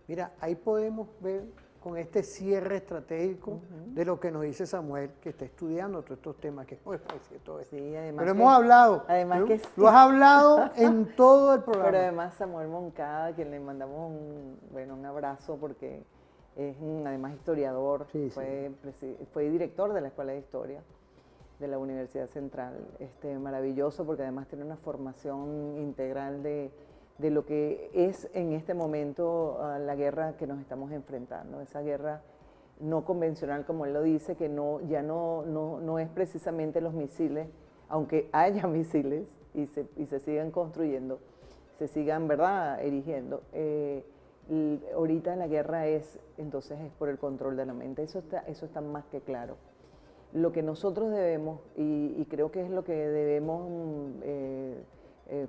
Mira, ahí podemos ver con este cierre estratégico de lo que nos dice Samuel, que está estudiando todos estos temas, que es muy especie todo esto. Sí, además pero hemos hablado, lo has habldo en todo el programa. Pero además Samuel Moncada, quien le mandamos un abrazo porque es además historiador, Sí, fue director de la Escuela de Historia de la Universidad Central. Maravilloso porque además tiene una formación integral de lo que es en este momento la guerra que nos estamos enfrentando, esa guerra no convencional, como él lo dice, que ya no es precisamente los misiles, aunque haya misiles y se sigan construyendo, se sigan, ¿verdad?, erigiendo. Ahorita la guerra entonces es por el control de la mente, eso está más que claro. Lo que nosotros debemos, y creo que es lo que debemos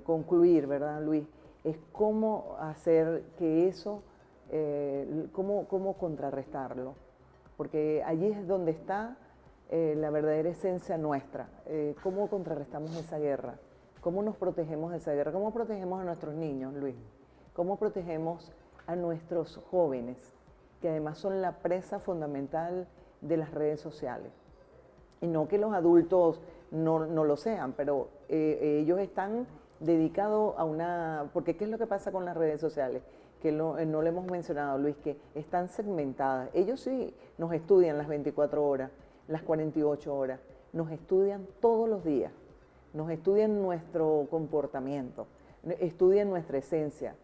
concluir, ¿verdad, Luis?, es cómo hacer que eso, cómo contrarrestarlo, porque allí es donde está la verdadera esencia nuestra. ¿Cómo contrarrestamos esa guerra? ¿Cómo nos protegemos de esa guerra? ¿Cómo protegemos a nuestros niños, Luis? ¿Cómo protegemos a nuestros jóvenes, que además son la presa fundamental de las redes sociales? Y no que los adultos no lo sean, pero ellos están dedicados a porque ¿qué es lo que pasa con las redes sociales? Que no lo hemos mencionado, Luis, que están segmentadas. Ellos sí nos estudian las 24 horas, las 48 horas, nos estudian todos los días, nos estudian nuestro comportamiento, estudian nuestra esencia,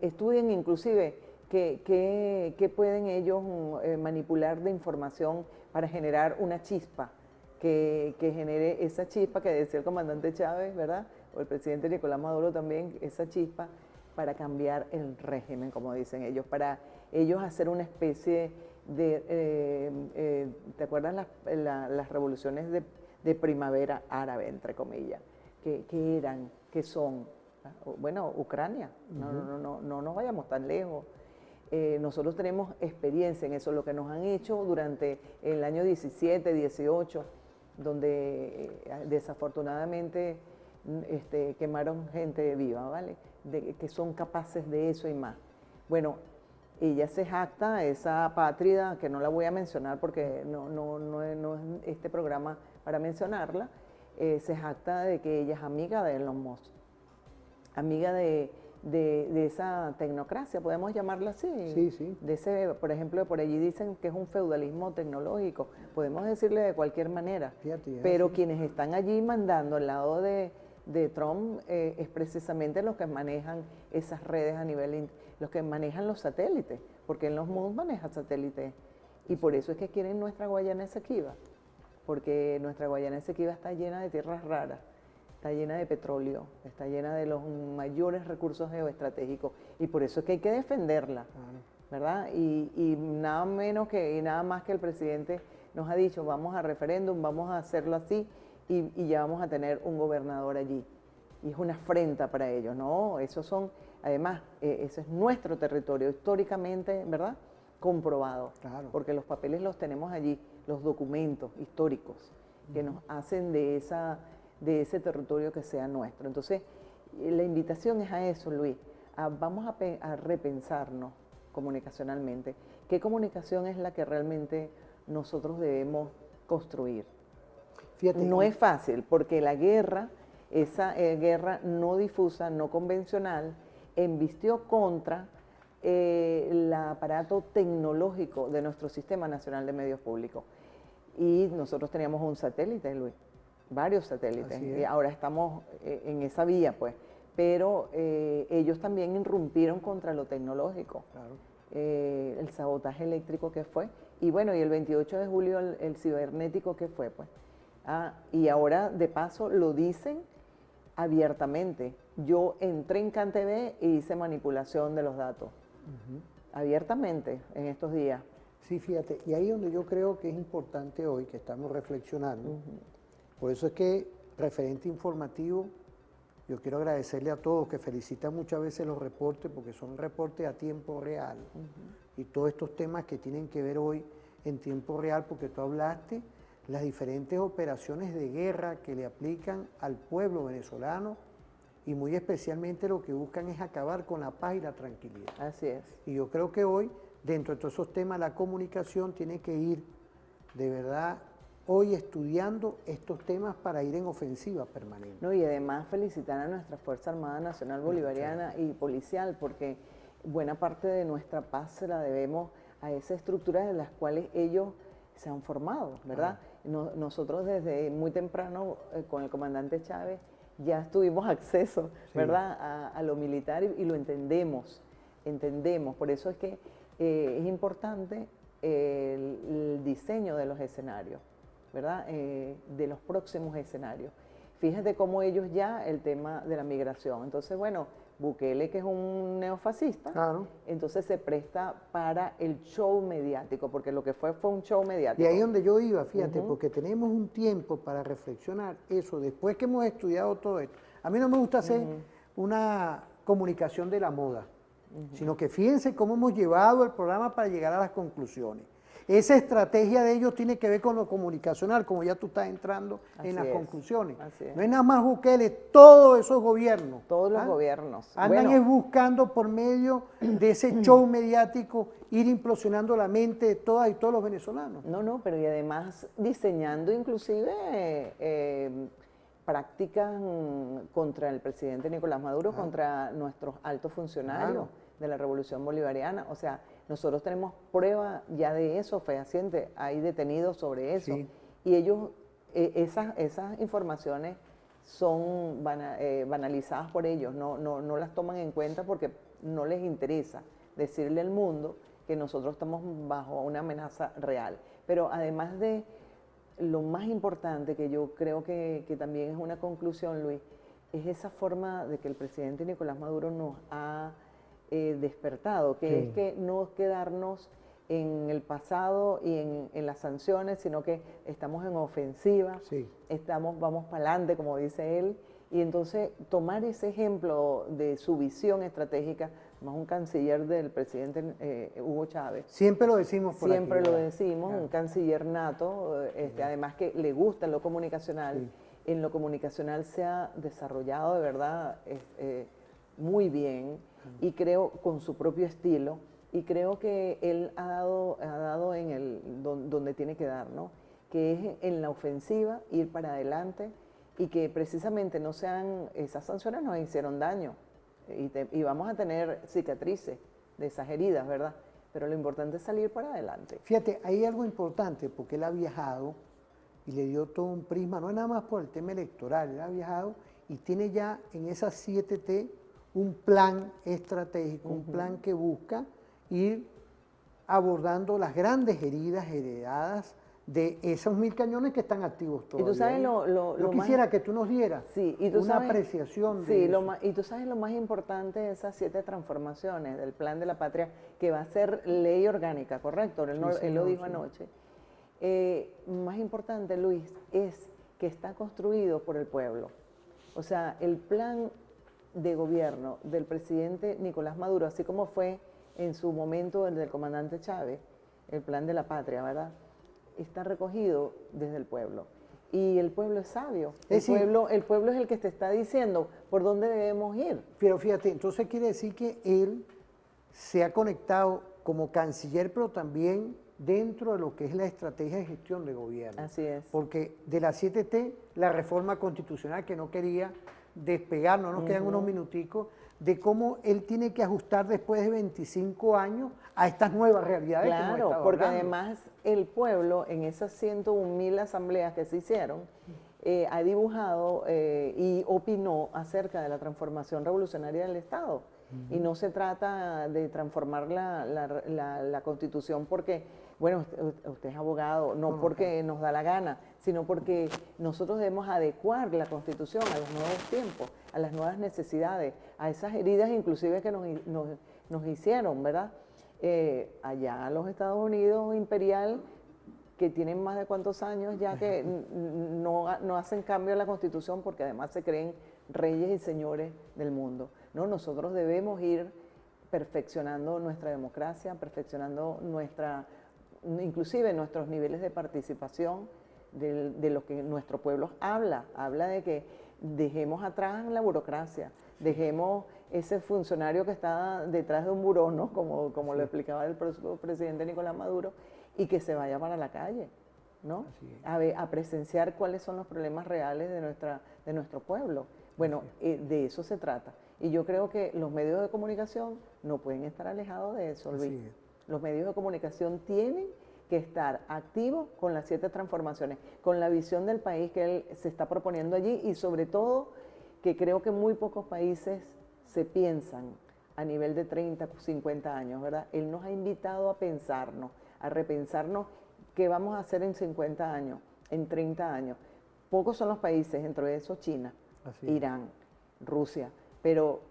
estudian inclusive qué pueden ellos manipular de información para generar una chispa, que genere esa chispa que decía el comandante Chávez, ¿verdad?, o el presidente Nicolás Maduro también, esa chispa para cambiar el régimen, como dicen ellos, para ellos hacer una especie de, ¿te acuerdas las revoluciones de primavera árabe, entre comillas? ¿Qué eran? ¿Qué son? Bueno, Ucrania, no nos vayamos tan lejos. Nosotros tenemos experiencia en eso, lo que nos han hecho durante el año 17, 18, donde desafortunadamente quemaron gente viva, ¿vale? Que son capaces de eso y más. Bueno, ella se jacta, esa apátrida, que no la voy a mencionar porque no es este programa para mencionarla, se jacta de que ella es amiga de Elon Musk, amiga de de esa tecnocracia, podemos llamarla así. Sí, sí. De ese, por ejemplo, por allí dicen que es un feudalismo tecnológico, podemos decirle de cualquier manera, Fíjate, ya, pero sí. quienes están allí mandando al lado de Trump es precisamente los que manejan esas redes a nivel, los que manejan los satélites, porque en los mundos maneja satélites, y por eso es que quieren nuestra Guayana Esequiba, porque nuestra Guayana Esequiba está llena de tierras raras, está llena de petróleo, está llena de los mayores recursos geoestratégicos, y por eso es que hay que defenderla, ¿verdad? Y nada menos que, y nada más que el presidente nos ha dicho, vamos a referéndum, vamos a hacerlo así, y ya vamos a tener un gobernador allí. Y es una afrenta para ellos, ¿no? Esos son, además, ese es nuestro territorio, históricamente, ¿verdad? Comprobado, Claro. porque los papeles los tenemos allí, los documentos históricos que nos hacen de ese territorio que sea nuestro. Entonces, la invitación es a eso, Luis, vamos a repensarnos comunicacionalmente. ¿Qué comunicación es la que realmente nosotros debemos construir? Fíjate, No es fácil, porque la guerra, esa guerra no difusa, no convencional, embistió contra el aparato tecnológico de nuestro Sistema Nacional de Medios Públicos. Y nosotros teníamos un satélite, Luis, varios satélites, Así es. y ahora estamos en esa vía, pues. Pero ellos también irrumpieron contra lo tecnológico, Claro. el sabotaje eléctrico que fue, y bueno, y el 28 de julio el cibernético que fue, pues. Y ahora, de paso, lo dicen abiertamente. Yo entré en CanTV e hice manipulación de los datos. Abiertamente en estos días. Sí, fíjate, y ahí donde yo creo que es importante hoy, que estamos reflexionando, por eso es que referente informativo, yo quiero agradecerle a todos que felicitan muchas veces los reportes, porque son reportes a tiempo real, y todos estos temas que tienen que ver hoy en tiempo real, porque tú hablaste las diferentes operaciones de guerra que le aplican al pueblo venezolano, y muy especialmente lo que buscan es acabar con la paz y la tranquilidad. Así es. Y yo creo que hoy, dentro de todos esos temas, la comunicación tiene que ir, de verdad, hoy estudiando estos temas para ir en ofensiva permanente. No, y además felicitar a nuestra Fuerza Armada Nacional Bolivariana y policial, porque buena parte de nuestra paz se la debemos a esas estructuras de las cuales ellos se han formado, ¿verdad? Nosotros desde muy temprano, con el comandante Chávez, ya tuvimos acceso, ¿verdad?, a lo militar y lo entendemos. Por eso es que es importante el diseño de los escenarios, ¿verdad?, de los próximos escenarios. Fíjate cómo ellos ya, el tema de la migración. Entonces, bueno, Bukele, que es un neofascista, Claro. entonces se presta para el show mediático, porque lo que fue un show mediático. Y ahí es donde yo iba, fíjate, porque tenemos un tiempo para reflexionar eso, después que hemos estudiado todo esto. A mí no me gusta hacer una comunicación de la moda, sino que fíjense cómo hemos llevado el programa para llegar a las conclusiones. Esa estrategia de ellos tiene que ver con lo comunicacional, como ya tú estás entrando en las conclusiones. Así es. No es nada más Bukele, todos esos gobiernos. Todos los gobiernos. Andan Bueno, es buscando por medio de ese show mediático ir implosionando la mente de todas y todos los venezolanos. No, pero y además diseñando inclusive prácticas contra el presidente Nicolás Maduro, contra nuestros altos funcionarios de la Revolución Bolivariana. O sea, nosotros tenemos prueba ya de eso, fehaciente, hay detenidos sobre eso. Sí. Y ellos, esas informaciones son banalizadas por ellos, no las toman en cuenta porque no les interesa decirle al mundo que nosotros estamos bajo una amenaza real. Pero además de lo más importante, que yo creo que también es una conclusión, Luis, es esa forma de que el presidente Nicolás Maduro nos ha despertado, que es que no quedarnos en el pasado y en las sanciones, sino que estamos en ofensiva, vamos para adelante, como dice él, y entonces tomar ese ejemplo de su visión estratégica, más un canciller del presidente Hugo Chávez. Siempre lo decimos por Siempre aquí, lo ¿verdad? decimos, un canciller nato, además que le gusta lo comunicacional. En lo comunicacional se ha desarrollado de verdad muy bien y creo con su propio estilo, y creo que él ha dado en donde tiene que dar, ¿no? Que es en la ofensiva, ir para adelante, y que precisamente no sean, esas sanciones nos hicieron daño. y vamos a tener cicatrices de esas heridas, ¿verdad? Pero lo importante es salir para adelante. Fíjate, hay algo importante porque él ha viajado y le dio todo un prisma, no es nada más por el tema electoral, él ha viajado y tiene ya en esas 7T un plan estratégico, un plan que busca ir abordando las grandes heridas heredadas de esos 1000 cañones que están activos todavía. Y tú sabes Yo quisiera que tú nos dieras una apreciación de eso. Y tú sabes lo más importante de esas 7 transformaciones del Plan de la Patria, que va a ser ley orgánica, ¿correcto? Él lo dijo anoche. Más importante, Luis, es que está construido por el pueblo. O sea, el plan de gobierno del presidente Nicolás Maduro, así como fue en su momento el del comandante Chávez, el Plan de la Patria, ¿verdad?, está recogido desde el pueblo. Y el pueblo es sabio. El pueblo es el que te está diciendo por dónde debemos ir. Pero fíjate, entonces quiere decir que él se ha conectado como canciller, pero también dentro de lo que es la estrategia de gestión de gobierno. Así es. Porque de la 7T, la reforma constitucional que no quería despegar, no nos quedan unos minuticos, de cómo él tiene que ajustar después de 25 años a estas nuevas realidades. Claro, porque además el pueblo en esas 101.000 asambleas que se hicieron ha dibujado y opinó acerca de la transformación revolucionaria del Estado. Y no se trata de transformar la Constitución porque, bueno, usted es abogado, no porque nos da la gana, sino porque nosotros debemos adecuar la Constitución a los nuevos tiempos, a las nuevas necesidades, a esas heridas inclusive que nos hicieron, ¿verdad? Allá los Estados Unidos imperial, que tienen más de cuántos años ya que no hacen cambio a la Constitución porque además se creen reyes y señores del mundo. No, nosotros debemos ir perfeccionando nuestra democracia, perfeccionando inclusive nuestros niveles de participación de lo que nuestro pueblo habla de que dejemos atrás la burocracia, dejemos ese funcionario que está detrás de un buró, ¿no? Como lo explicaba el presidente Nicolás Maduro, y que se vaya para la calle, ¿no? A presenciar cuáles son los problemas reales de nuestro pueblo. Bueno, de eso se trata. Y yo creo que los medios de comunicación no pueden estar alejados de eso, Luis. Los medios de comunicación tienen que estar activos con las 7 transformaciones, con la visión del país que él se está proponiendo allí y sobre todo que creo que muy pocos países se piensan a nivel de 30, 50 años, ¿verdad? Él nos ha invitado a pensarnos, a repensarnos qué vamos a hacer en 50 años, en 30 años. Pocos son los países, entre esos China, Irán, Rusia, pero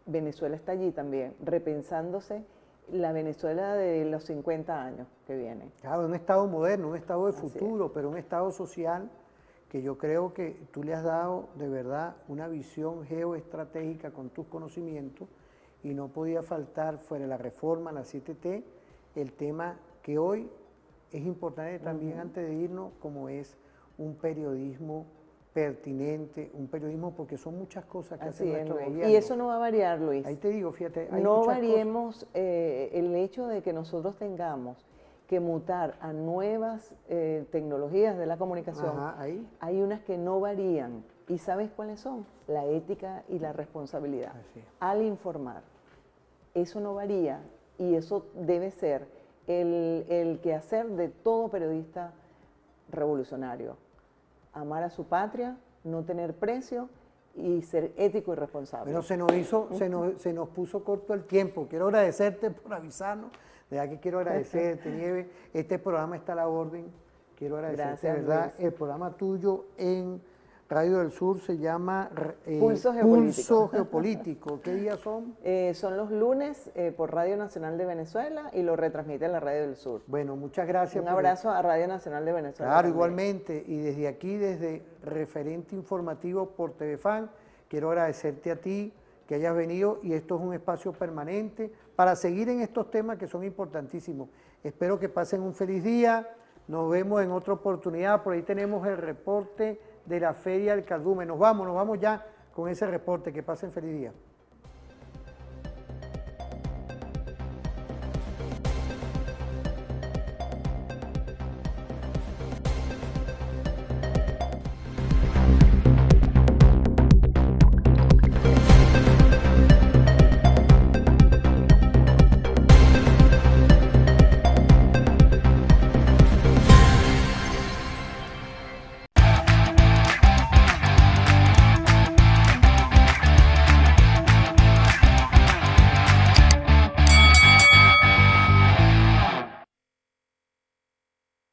Venezuela está allí también, repensándose la Venezuela de los 50 años que vienen. Claro, un Estado moderno, un Estado de futuro, pero un Estado social que yo creo que tú le has dado de verdad una visión geoestratégica con tus conocimientos y no podía faltar fuera de la reforma, la 7T, el tema que hoy es importante también antes de irnos, como es un periodismo pertinente, un periodismo porque son muchas cosas que hace nuestro gobierno. Y eso no va a variar, Luis. Ahí te digo, fíjate. No variemos el hecho de que nosotros tengamos que mutar a nuevas tecnologías de la comunicación. Hay unas que no varían. ¿Y sabes cuáles son? La ética y la responsabilidad. Al informar. Eso no varía y eso debe ser el quehacer de todo periodista revolucionario. Amar a su patria, no tener precio y ser ético y responsable. Bueno, se nos puso corto el tiempo. Quiero agradecerte por avisarnos. De verdad que quiero agradecerte, Nieves. Este programa está a la orden. Quiero agradecerte, de verdad. Luis. El programa tuyo en Radio del Sur se llama Pulso Geopolítico. Pulso Geopolítico. ¿Qué días son? Son los lunes por Radio Nacional de Venezuela y lo retransmite la Radio del Sur. Bueno, muchas gracias. Un abrazo a Radio Nacional de Venezuela. Claro, también. Igualmente. Y desde aquí, desde Referente Informativo por TVFAN, quiero agradecerte a ti que hayas venido y esto es un espacio permanente para seguir en estos temas que son importantísimos. Espero que pasen un feliz día. Nos vemos en otra oportunidad. Por ahí tenemos el reporte de la Feria del Cardumen. Nos vamos ya con ese reporte. Que pasen feliz día.